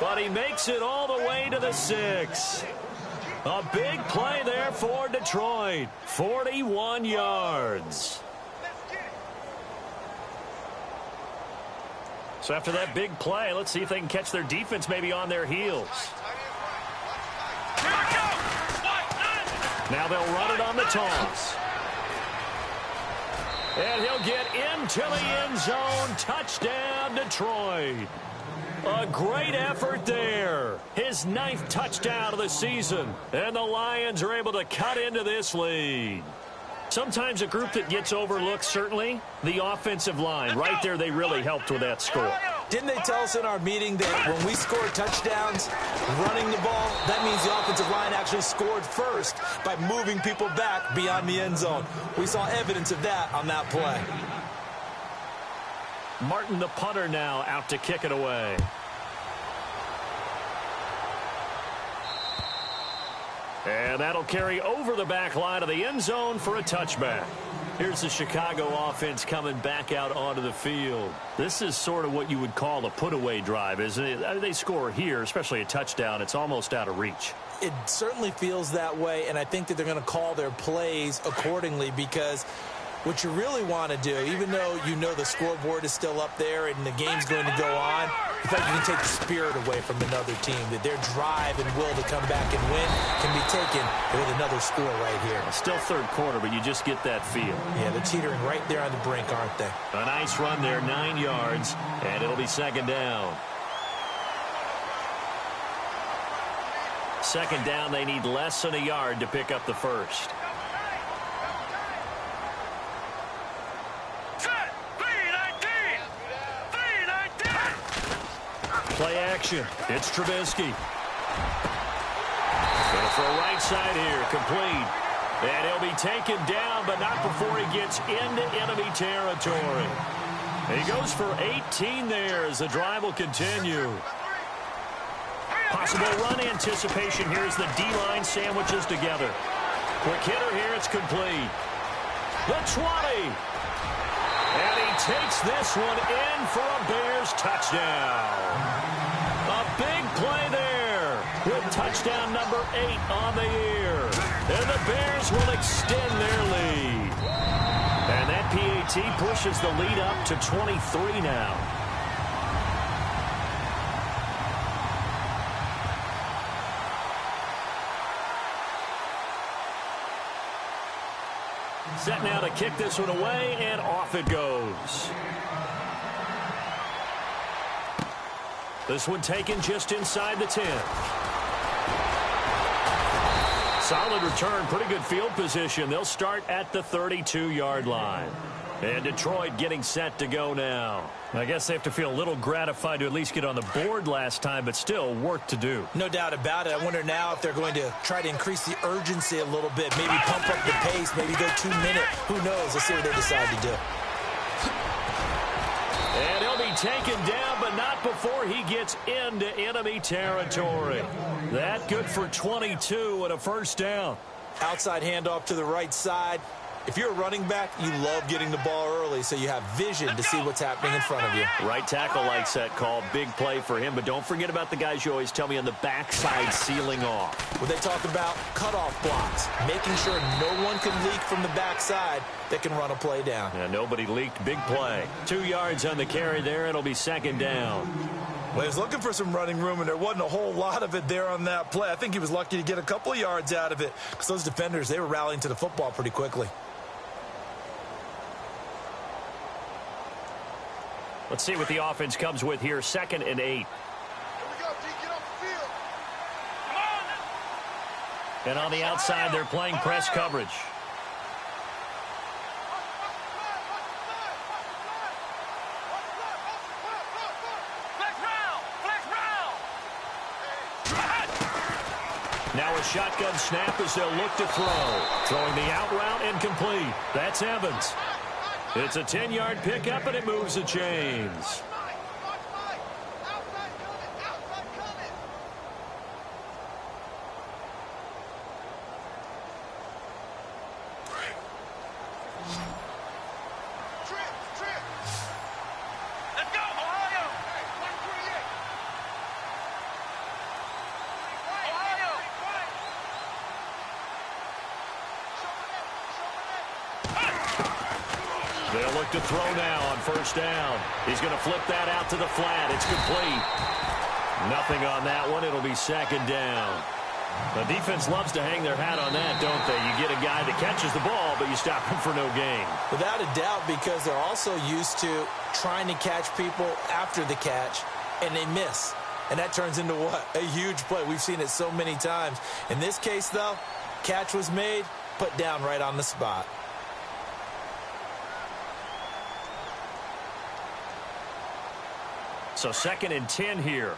but he makes it all the way to the 6. A big play there for Detroit. 41 yards. So after that big play, let's see if they can catch their defense maybe on their heels. Now they'll run it on the toss. And he'll get into the end zone. Touchdown, Detroit. A great effort there. His 9th touchdown of the season. And the Lions are able to cut into this lead. Sometimes a group that gets overlooked, certainly, the offensive line. Right there, they really helped with that score. Didn't they tell us in our meeting that when we score touchdowns running the ball, that means the offensive line actually scored first by moving people back beyond the end zone? We saw evidence of that on that play. Martin, the punter, now out to kick it away. And that'll carry over the back line of the end zone for a touchback. Here's the Chicago offense coming back out onto the field. This is sort of what you would call a put-away drive, isn't it? I mean, they score here, especially a touchdown. It's almost out of reach. It certainly feels that way, and I think that they're going to call their plays accordingly because what you really want to do, even though you know the scoreboard is still up there and the game's going to go on, in fact, you can take the spirit away from another team, that their drive and will to come back and win can be taken with another score right here. Still third quarter, but you just get that feel. Yeah, they're teetering right there on the brink, aren't they? A nice run there, 9 yards, and it'll be 2nd down. 2nd down, they need less than a yard to pick up the first. Play action. It's Trubisky. Going to throw right side here. Complete. And he'll be taken down, but not before he gets into enemy territory. He goes for 18 there as the drive will continue. Possible run anticipation here as the D-line sandwiches together. Quick hitter here. It's complete. The 20. And he takes this one in for a Bears touchdown. A big play there with touchdown number 8 on the year. And the Bears will extend their lead. And that PAT pushes the lead up to 23 now. Set now to kick this one away, and off it goes. This one taken just inside the 10. Solid return, pretty good field position. They'll start at the 32-yard line. And Detroit getting set to go now. I guess they have to feel a little gratified to at least get on the board last time, but still work to do. No doubt about it. I wonder now if they're going to try to increase the urgency a little bit, maybe pump up the pace, maybe go 2-minute. Who knows? Let's see what they decide to do. And he'll be taken down, but not before he gets into enemy territory. That good for 22 and a first down. Outside handoff to the right side. If you're a running back, you love getting the ball early so you have vision to see what's happening in front of you. Right tackle likes that call. Big play for him, but don't forget about the guys you always tell me on the backside sealing off. When they talk about cutoff blocks, making sure no one can leak from the backside that can run a play down. Yeah, nobody leaked. Big play. 2 yards on the carry there. It'll be second down. Well, he was looking for some running room, and there wasn't a whole lot of it there on that play. I think he was lucky to get a couple of yards out of it because those defenders, they were rallying to the football pretty quickly. Let's see what the offense comes with here. 2nd and 8. Here we go, D. Get off the field. Come on. And on the outside, they're playing press coverage. Now a shotgun snap as they'll look to throw. Throwing the out route incomplete. That's Evans. It's a 10-yard pickup, and it moves the chains. Let's go, Ohio. They'll look to throw now on first down. He's going to flip that out to the flat. It's complete. Nothing on that one. It'll be second down. The defense loves to hang their hat on that, don't they? You get a guy that catches the ball, but you stop him for no gain. Without a doubt, because they're also used to trying to catch people after the catch, and they miss. And that turns into what? A huge play. We've seen it so many times. In this case, though, catch was made, put down right on the spot. So 2nd and 10 here.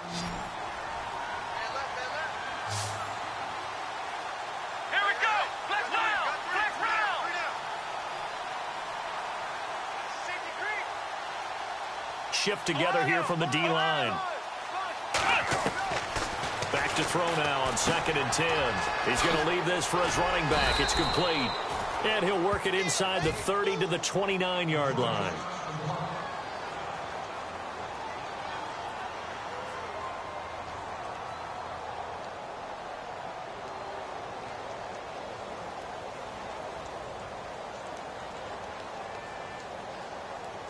Here we go. Flex round. Flex round. Shift together here from the D-line. Back to throw now on 2nd and 10. He's going to leave this for his running back. It's complete. And he'll work it inside the 30 to the 29-yard line.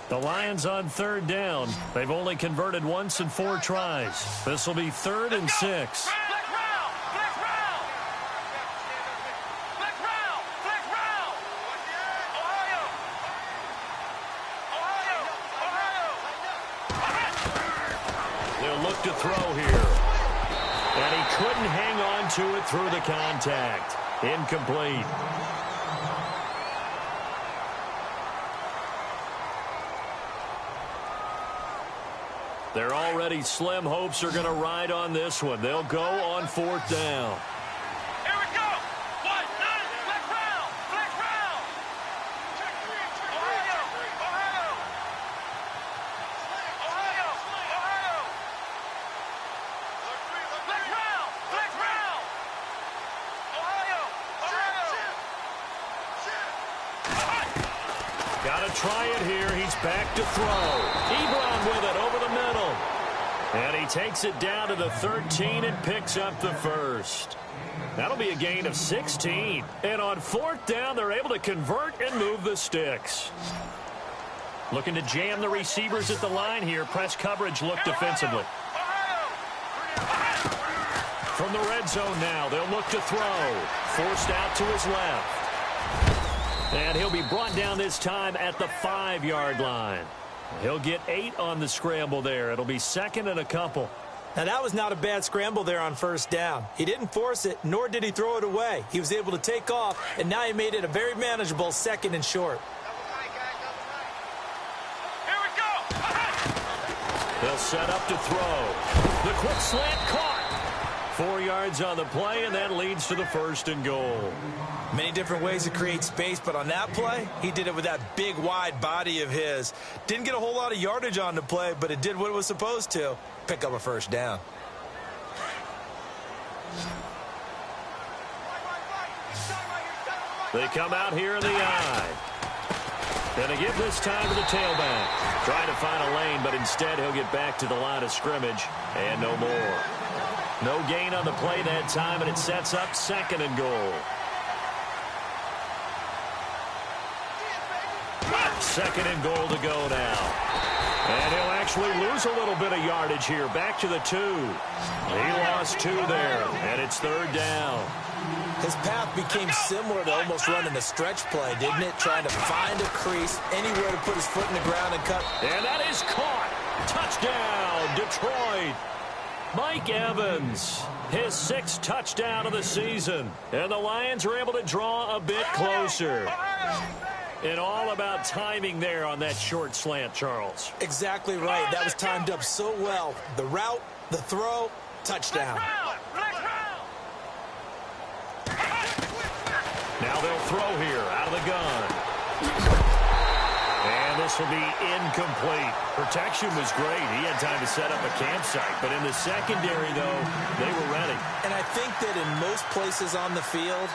The Lions on 3rd down. They've only converted once in 4 tries. This will be 3rd and 6. Flex round. Flex round. Flex round. Flex round. Ohio. They'll look to throw here. And he couldn't hang on to it through the contact. Incomplete. Their already slim hopes are going to ride on this one. They'll go on 4th down. Here we go. 1, 9, flex round. Flex round. Ohio. Flex round. Flex round. Ohio. Got to try it here. He's back to throw. Ebron with it over the middle. And he takes it down to the 13 and picks up the first. That'll be a gain of 16. And on 4th down, they're able to convert and move the sticks. Looking to jam the receivers at the line here. Press coverage look defensively. From the red zone now, they'll look to throw. Forced out to his left. And he'll be brought down this time at the 5-yard line. He'll get 8 on the scramble there. It'll be second and a couple. Now, that was not a bad scramble there on first down. He didn't force it, nor did he throw it away. He was able to take off, and now he made it a very manageable second and short. Here we go. They'll set up to throw. The quick slant caught. 4 yards on the play, and that leads to the first and goal. Many different ways to create space, but on that play, he did it with that big, wide body of his. Didn't get a whole lot of yardage on the play, but it did what it was supposed to. Pick up a first down. They come out here in the eye. Going to give this time to the tailback. Trying to find a lane, but instead he'll get back to the line of scrimmage, and no more. No gain on the play that time, and it sets up second and goal. Second and goal to go now. And he'll actually lose a little bit of yardage here. Back to the 2. He lost 2 there, and it's third down. His path became similar to almost running a stretch play, didn't it? Trying to find a crease, anywhere to put his foot in the ground and cut. And that is caught. Touchdown, Detroit. Mike Evans, his 6th touchdown of the season. And the Lions are able to draw a bit closer. And all about timing there on that short slant, Charles. Exactly right. That was timed up so well. The route, the throw, touchdown. Now they'll throw here out of the gun. And this will be incomplete. Protection was great. He had time to set up a campsite. But in the secondary, though, they were ready. And I think that in most places on the field,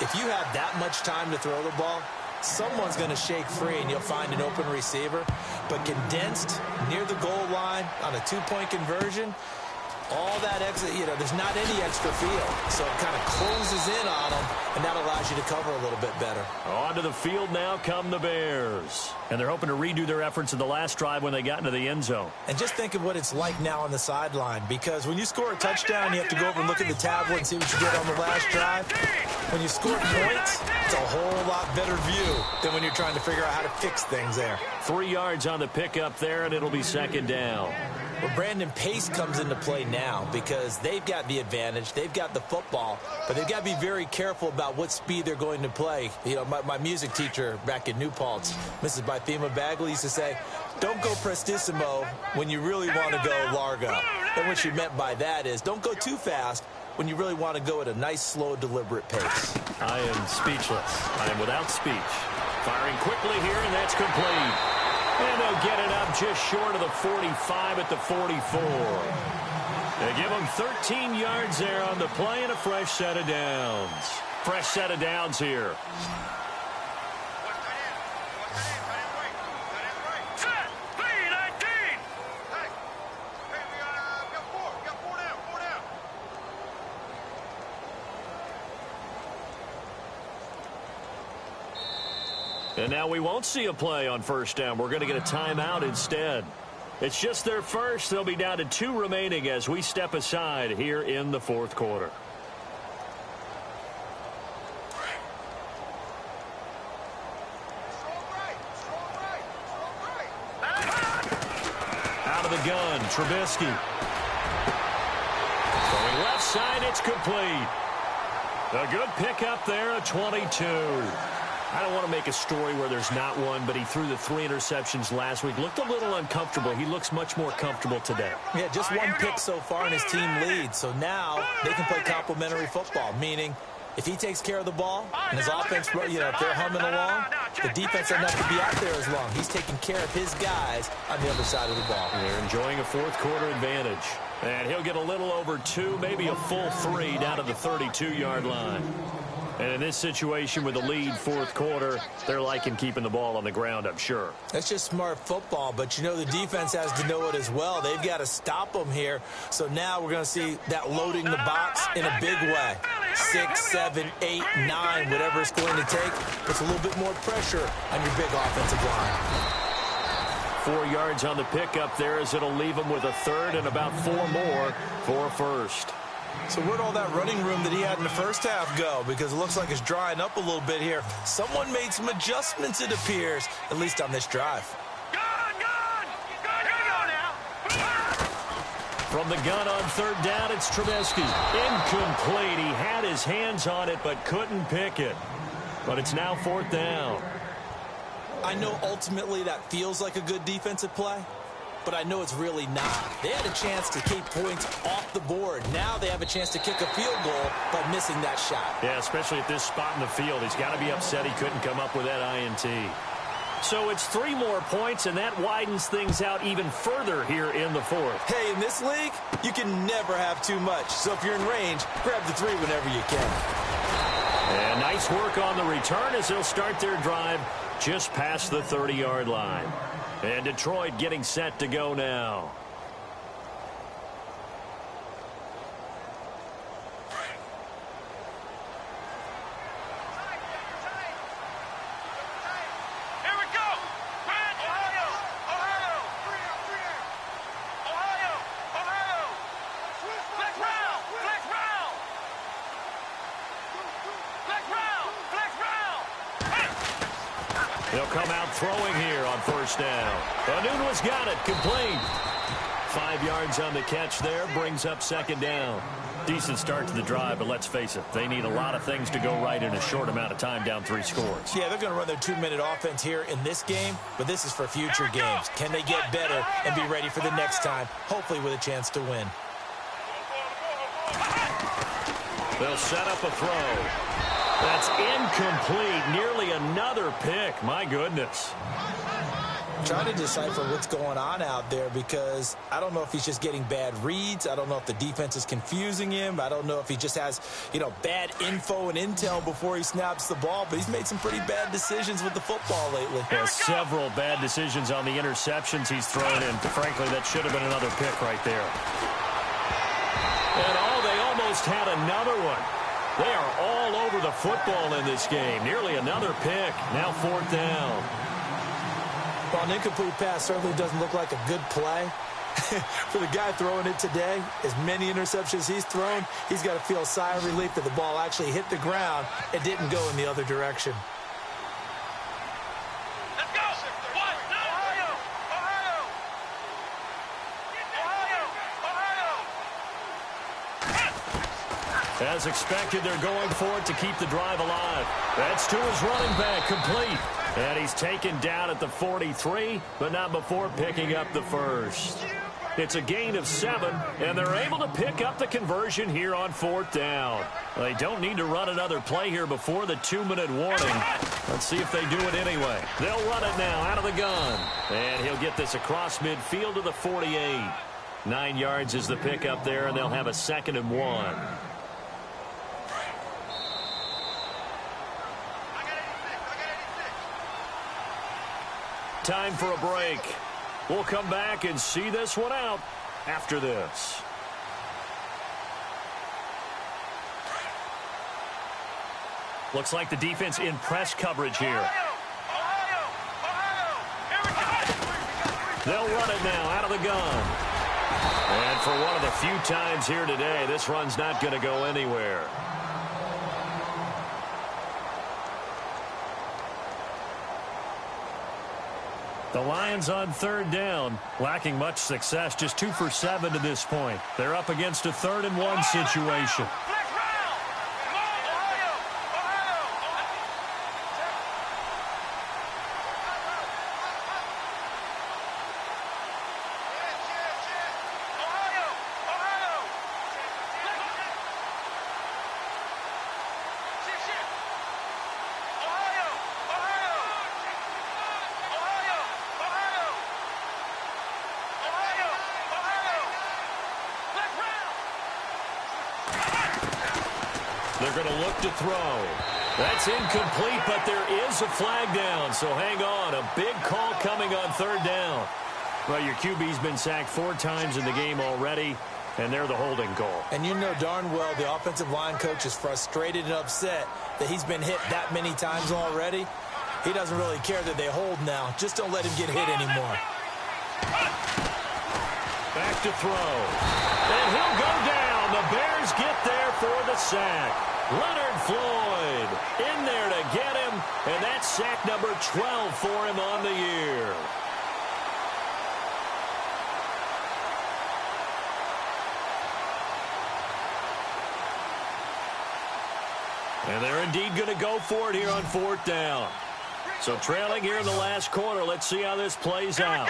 if you have that much time to throw the ball, someone's going to shake free and you'll find an open receiver. But condensed near the goal line on a 2-point conversion, all that extra, there's not any extra field. So it kind of closes in on them, and that allows you to cover a little bit better. Onto the field now come the Bears. And they're hoping to redo their efforts in the last drive when they got into the end zone. And just think of what it's like now on the sideline, because when you score a touchdown, you have to go over and look at the tablet and see what you did on the last drive. When you score points, it's a whole lot better view than when you're trying to figure out how to fix things there. 3 yards on the pickup there, and it'll be second down. Well, Brandon, pace comes into play now because they've got the advantage. They've got the football, but they've got to be very careful about what speed they're going to play. My music teacher back in New Paltz, Mrs. Bythema Bagley, used to say, don't go prestissimo when you really want to go largo. And what she meant by that is don't go too fast when you really want to go at a nice, slow, deliberate pace. I am speechless. I am without speech. Firing quickly here, and that's complete. And they'll get it up just short of the 45 at the 44. They give them 13 yards there on the play and a fresh set of downs. Fresh set of downs here. And now we won't see a play on first down. We're going to get a timeout instead. It's just their first. They'll be down to 2 remaining as we step aside here in the fourth quarter. Out of the gun, Trubisky. Going left side, it's complete. A good pickup there, a 22. I don't want to make a story where there's not one, but he threw the 3 interceptions last week. Looked a little uncomfortable. He looks much more comfortable today. Yeah, just 1 pick so far and his team leads. So now they can play complementary football, meaning if he takes care of the ball and his offense, if they're humming along, the defense doesn't have to be out there as long. He's taking care of his guys on the other side of the ball. And they're enjoying a fourth quarter advantage. And he'll get a little over 2, maybe a full 3 down to the 32-yard line. And in this situation with the lead fourth quarter, they're liking keeping the ball on the ground, I'm sure. That's just smart football, but the defense has to know it as well. They've got to stop them here. So now we're going to see that loading the box in a big way. 6, 7, 8, 9, whatever it's going to take, puts a little bit more pressure on your big offensive line. 4 yards on the pickup there as it'll leave them with a third and about 4 more for first. So where'd all that running room that he had in the first half go? Because it looks like it's drying up a little bit here. Someone made some adjustments, it appears, at least on this drive. From the gun on third down, it's Trubisky. Incomplete. He had his hands on it but couldn't pick it. But it's now fourth down. I know ultimately that feels like a good defensive play, but I know it's really not. They had a chance to keep points off the board. Now they have a chance to kick a field goal by missing that shot. Yeah, especially at this spot in the field. He's got to be upset he couldn't come up with that INT. So it's 3 more points, and that widens things out even further here in the fourth. Hey, in this league, you can never have too much. So if you're in range, grab the 3 whenever you can. And nice work on the return as they'll start their drive just past the 30-yard line. And Detroit getting set to go now. They'll come out throwing here on first down. Anunua's got it. Complete. 5 yards on the catch there. Brings up second down. Decent start to the drive, but let's face it, they need a lot of things to go right in a short amount of time, down 3 scores. Yeah, they're going to run their 2-minute offense here in this game, but this is for future games. Can they get better and be ready for the next time, hopefully with a chance to win? They'll set up a throw. That's incomplete. Nearly another pick. My goodness. Trying to decipher what's going on out there because I don't know if he's just getting bad reads. I don't know if the defense is confusing him. I don't know if he just has, bad info and intel before he snaps the ball. But he's made some pretty bad decisions with the football lately. Yeah, several bad decisions on the interceptions he's thrown in. Frankly, that should have been another pick right there. And they almost had another one. They are all over the football in this game. Nearly another pick. Now fourth down. Well, an incomplete pass certainly doesn't look like a good play. For the guy throwing it today, as many interceptions he's thrown, he's got to feel a sigh of relief that the ball actually hit the ground and didn't go in the other direction. Let's go! Ohio! As expected, they're going for it to keep the drive alive. That's to his running back, complete. And he's taken down at the 43, but not before picking up the first. It's a gain of 7, and they're able to pick up the conversion here on fourth down. They don't need to run another play here before the 2-minute warning. Let's see if they do it anyway. They'll run it now out of the gun. And he'll get this across midfield to the 48. 9 yards is the pickup there, and they'll have a 2nd and 1. Time for a break. We'll come back and see this one out after this. Looks like the defense in press coverage here. They'll run it now out of the gun. And for one of the few times here today, this run's not going to go anywhere. The Lions on 3rd down, lacking much success, just 2 for 7 to this point. They're up against a 3rd and 1 situation. They're going to look to throw. That's incomplete, but there is a flag down, so hang on. A big call coming on 3rd down. Well, your QB's been sacked 4 times in the game already, and they're the holding call. And you know darn well the offensive line coach is frustrated and upset that he's been hit that many times already. He doesn't really care that they hold now. Just don't let him get hit anymore. Back to throw. And he'll go down And the Bears get there for the sack. Leonard Floyd in there to get him, and that's sack number 12 for him on the year. And they're indeed going to go for it here on 4th down. So trailing here in the last quarter. Let's see how this plays out.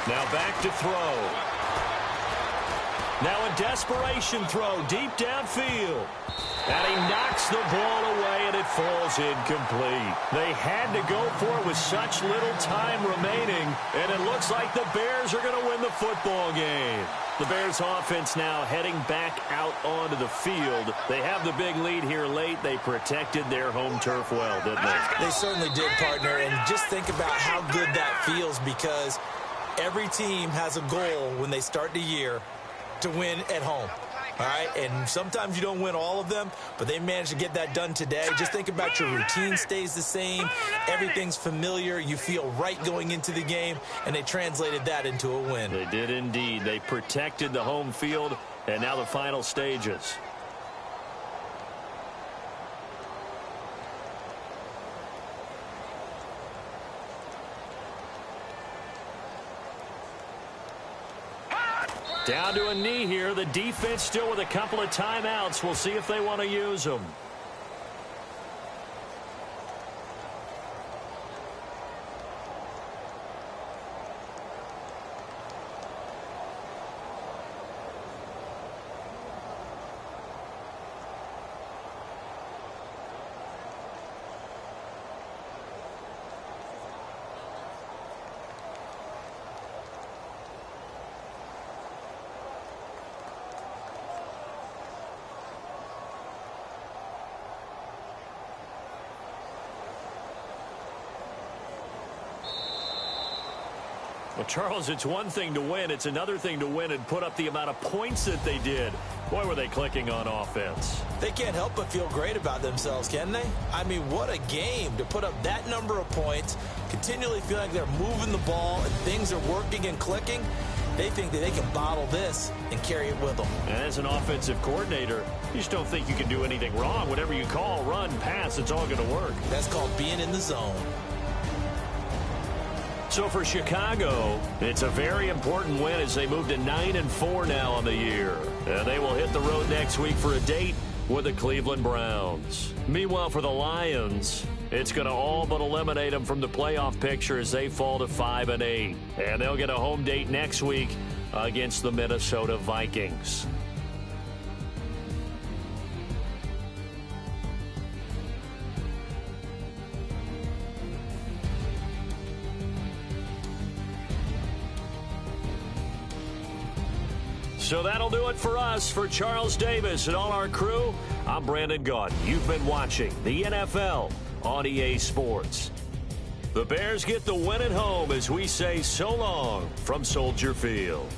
Now back to throw. Now a desperation throw deep downfield. And he knocks the ball away, and it falls incomplete. They had to go for it with such little time remaining, and it looks like the Bears are going to win the football game. The Bears offense now heading back out onto the field. They have the big lead here late. They protected their home turf well, didn't they? They certainly did, partner, and just think about how good that feels, because every team has a goal when they start the year to win at home. All right, and sometimes you don't win all of them, but they managed to get that done today. Just think about your routine stays the same. Everything's familiar. You feel right going into the game, and they translated that into a win. They did indeed. They protected the home field, and now the final stages. Down to a knee here. The defense still with a couple of timeouts. We'll see if they want to use them. Well, Charles, it's one thing to win. It's another thing to win and put up the amount of points that they did. Boy, were they clicking on offense. They can't help but feel great about themselves, can they? I mean, what a game to put up that number of points, continually feel like they're moving the ball and things are working and clicking. They think that they can bottle this and carry it with them. And as an offensive coordinator, you just don't think you can do anything wrong. Whatever you call, run, pass, it's all going to work. That's called being in the zone. So for Chicago, it's a very important win as they move to 9-4 now on the year. And they will hit the road next week for a date with the Cleveland Browns. Meanwhile, for the Lions, it's going to all but eliminate them from the playoff picture as they fall to 5-8. And they'll get a home date next week against the Minnesota Vikings. So that'll do it for us. For Charles Davis and all our crew, I'm Brandon Gaudin. You've been watching the NFL on EA Sports. The Bears get the win at home as we say so long from Soldier Field.